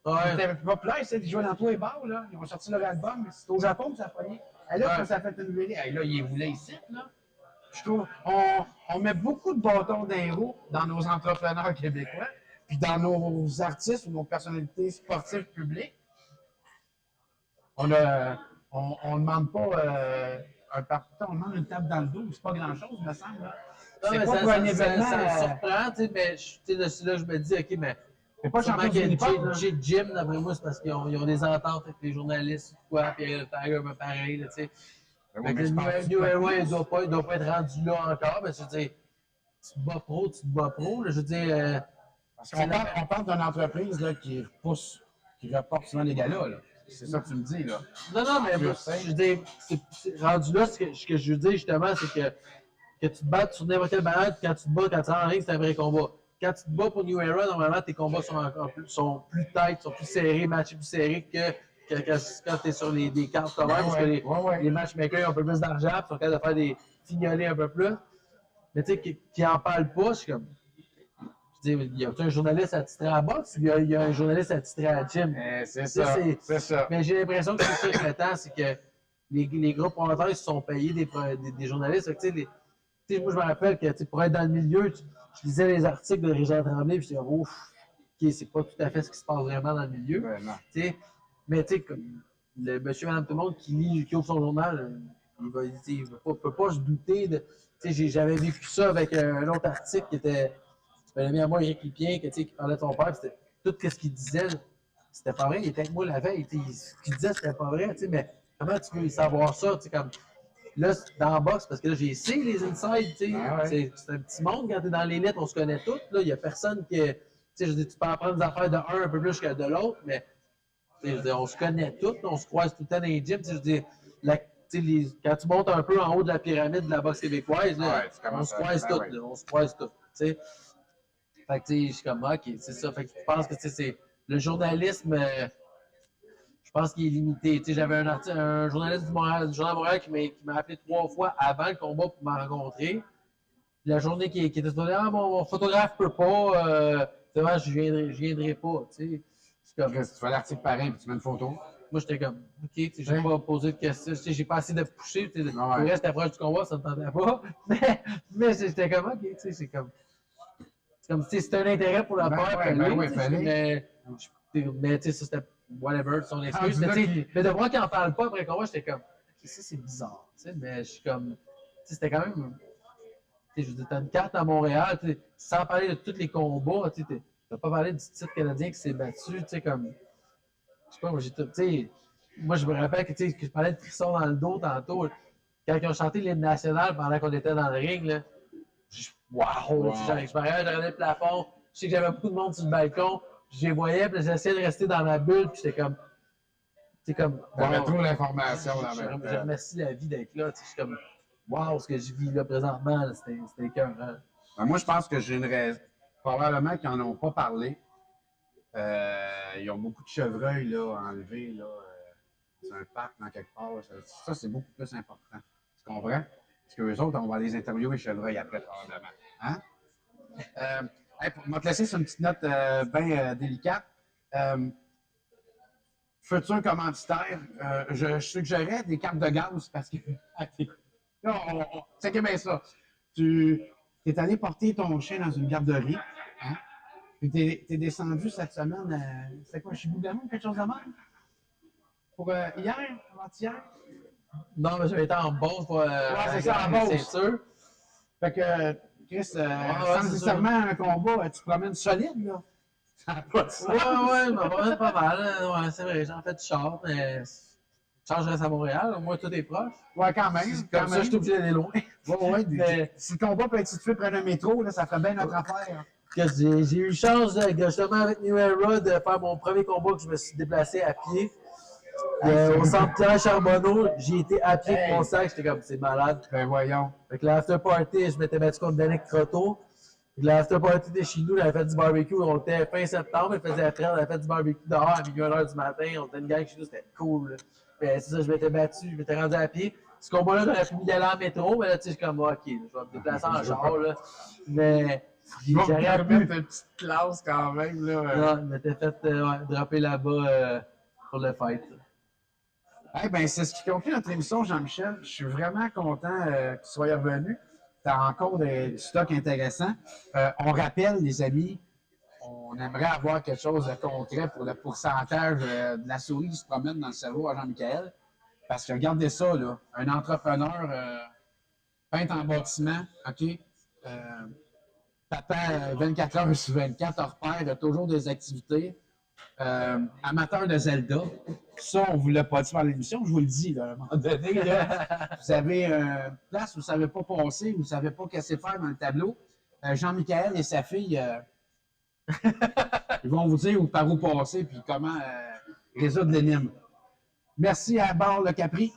Ouais. C'était populaire, ils jouaient dans tous les bars, là. Ils ont sorti leur album, mais c'est au Japon que ça a pogné. Et là, quand ça fait une vidéo, là, ils voulaient ici, là. Je trouve, on met beaucoup de bâtons dans les roues dans nos entrepreneurs québécois, puis dans nos artistes ou nos personnalités sportives publiques. On demande pas un partout, on demande une table dans le dos, c'est pas grand-chose, me semble. C'est pas pour un événement. Ça me surprend, mais là, je me dis, OK, mais c'est pas champion chez Jim, d'après moi, c'est parce qu'ils ont des ententes avec les journalistes, quoi, puis Tiger, pareil, tu sais. Fait que le New Era, il doit pas être rendu là encore, mais je veux dire, tu te bats pro, là, je veux dire. Parce qu'on parle d'une entreprise là, qui repousse, qui reporte souvent les galas. Là. C'est ça que tu me dis, là. Non, mais moi, je veux dire, rendu là, ce que je veux dire justement, c'est que tu te battes sur n'importe quelle balade, quand tu te bats, quand tu rentres en ring, c'est un vrai combat. Quand tu te bats pour New Era, normalement, tes combats sont plus tight, sont plus serrés, matchs plus serrés que quand tu es sur des cartes communes, parce que les matchmakers ont un peu plus d'argent, puis sont capables de faire des fignoler un peu plus. Mais tu sais, qui en parle pas, je suis comme. Je dis, il y a un journaliste attitré à la boxe, il y a un journaliste attitré à la gym. C'est ça. Mais j'ai l'impression que c'est ça que le temps, c'est que les gros promoteurs ils se sont payés des journalistes. Tu sais, moi, je me rappelle que pour être dans le milieu, je lisais les articles de Régent Tremblay, puis je disais, ouf, OK, c'est pas tout à fait ce qui se passe vraiment dans le milieu. Mais tu sais, comme le monsieur, madame, tout le monde qui ouvre son journal, il peut pas se douter de. Tu sais, j'avais vécu ça avec un autre article qui était. Un ami à moi, Éric Lipien, qui parlait de son père, c'était tout ce qu'il disait, c'était pas vrai. Il était avec moi la veille, ce qu'il disait, c'était pas vrai. Mais comment tu peux savoir ça? Comme, là, dans la boxe, parce que là, j'ai essayé les insides. C'est un petit monde quand t'es dans l'élite, on se connaît tous. Il n'y a personne qui. Je dis, tu peux apprendre des affaires de un peu plus que de l'autre, mais je dis, on se connaît tous, on se croise tout le temps dans les gyms. Je dis, quand tu montes un peu en haut de la pyramide de la boxe québécoise, là, on se croise tous. On se croise tous. Fait que, tu sais, je suis comme, OK, c'est ça. Fait que je pense que, c'est le journalisme, je pense qu'il est limité. Tu sais, j'avais un journaliste du Journal de Montréal qui m'a appelé 3 fois avant le combat pour me rencontrer. La journée qui était supposée, mon photographe peut pas, je viendrai pas, tu sais. Comme, tu fais l'article pareil puis tu mets une photo. Moi, j'étais comme, OK, j'ai pas posé de questions, j'ai pas assez de pousser. Le reste, approche du combat, ça ne tentait pas. Mais j'étais comme, OK, tu sais, c'est comme. C'est comme si c'était un intérêt pour la faire. Mais tu sais, ça c'était whatever, son excuse. Mais de voir qu'il n'en parle pas après le combat, j'étais comme, OK, ça c'est bizarre. Mais je suis comme, c'était quand même. Je veux dire, t'as une carte à Montréal, sans parler de tous les combats, t'as pas parlé du titre canadien qui s'est battu, comme. Je sais pas, moi j'ai tout. Moi je me rappelle que je parlais de frisson dans le dos tantôt. Quand ils ont chanté l'hymne national pendant qu'on était dans le ring, là. Wow! Je me regardais le plafond, je sais que j'avais beaucoup de monde sur le balcon, puis je les voyais, puis j'essayais de rester dans ma bulle, puis j'étais comme. T'avais trop d'informations dans la Je remercie la vie d'être là, je suis comme. Wow, ce que je vis là présentement, c'était écœurant. Moi, je pense que j'ai une raison. Probablement qu'ils n'en ont pas parlé. Ils ont beaucoup de chevreuils là, enlevés. Là, c'est un parc dans quelque part. Ça, c'est beaucoup plus important. Tu comprends? Parce qu'eux autres, on va les interviewer les chevreuils après, probablement. Hein? On va te laisser sur une petite note bien délicate. Futur commanditaire, je suggérais des cartes de gaz parce que. C'est que bien ça. Tu es allé porter ton chien dans une garderie. Hein? Puis t'es descendu cette semaine, c'était quoi, chez Bougamon ou quelque chose de même? Pour hier, avant-hier? Non, mais j'avais été en Beauce pour. C'est ça, en Beauce. C'est sûr. Fait que, Chris, sans nécessairement un combat, tu te promènes solide, là. Ça n'a pas de sens. Ouais, je me promène pas mal. Ouais, c'est vrai, j'en fais du char, mais. Je reste à Montréal, moi, tout est proche. Ouais, quand même. Comme ça, je suis obligé d'aller loin. Mais si le combat peut être situé près d'un métro, là, ça ferait bien notre affaire. J'ai eu chance, justement, avec New Era, de faire mon premier combat que je me suis déplacé à pied. Au centre Pierre Charbonneau, j'ai été à pied avec mon sac, j'étais comme, c'est malade. Ben voyons. Fait que l'after party, je m'étais battu contre Danick Croteau. L'after party de chez nous, on avait fait du barbecue, on était fin septembre, il faisait 30, on avait fait du barbecue dehors à milieu 1h du matin, on était une gang chez nous, c'était cool. Là. C'est ça, je m'étais battu, je m'étais rendu à pied. Ce combat-là, j'aurais pu y aller en métro, mais là, tu sais, je suis comme, OK, je vais me déplacer en char, là. Mais j'aurais pu. Une petite classe quand même, là. Non, je m'étais fait dropper là-bas pour le fight. Ben, c'est ce qui conclut notre émission, Jean-Michel. Je suis vraiment content que tu sois revenu. Tu as encore du stock intéressant. On rappelle, les amis, on aimerait avoir quelque chose de concret pour le pourcentage de la souris qui se promène dans le cerveau à Jean-Michel. Parce que regardez ça, là, un entrepreneur peintre en bâtiment, OK? Papa 24 heures sur 24, hors pair, a toujours des activités. amateur de Zelda, ça, on ne vous l'a pas dit par l'émission, je vous le dis, là, à un moment donné. Là, vous avez une place où vous ne savez pas passer, vous ne savez pas qu'est-ce que faire dans le tableau. Jean-Michel et sa fille, ils vont vous dire par où passer puis comment résoudre l'énigme. Merci à Bar Le Capri,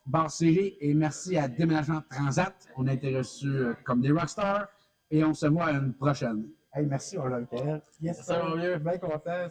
Bar Série, et merci à Déménagement Transat. On a été reçus comme des rockstars et on se voit à une prochaine. Hey, merci, mon Jean-Michel. Yes, Ça va mieux. bien content.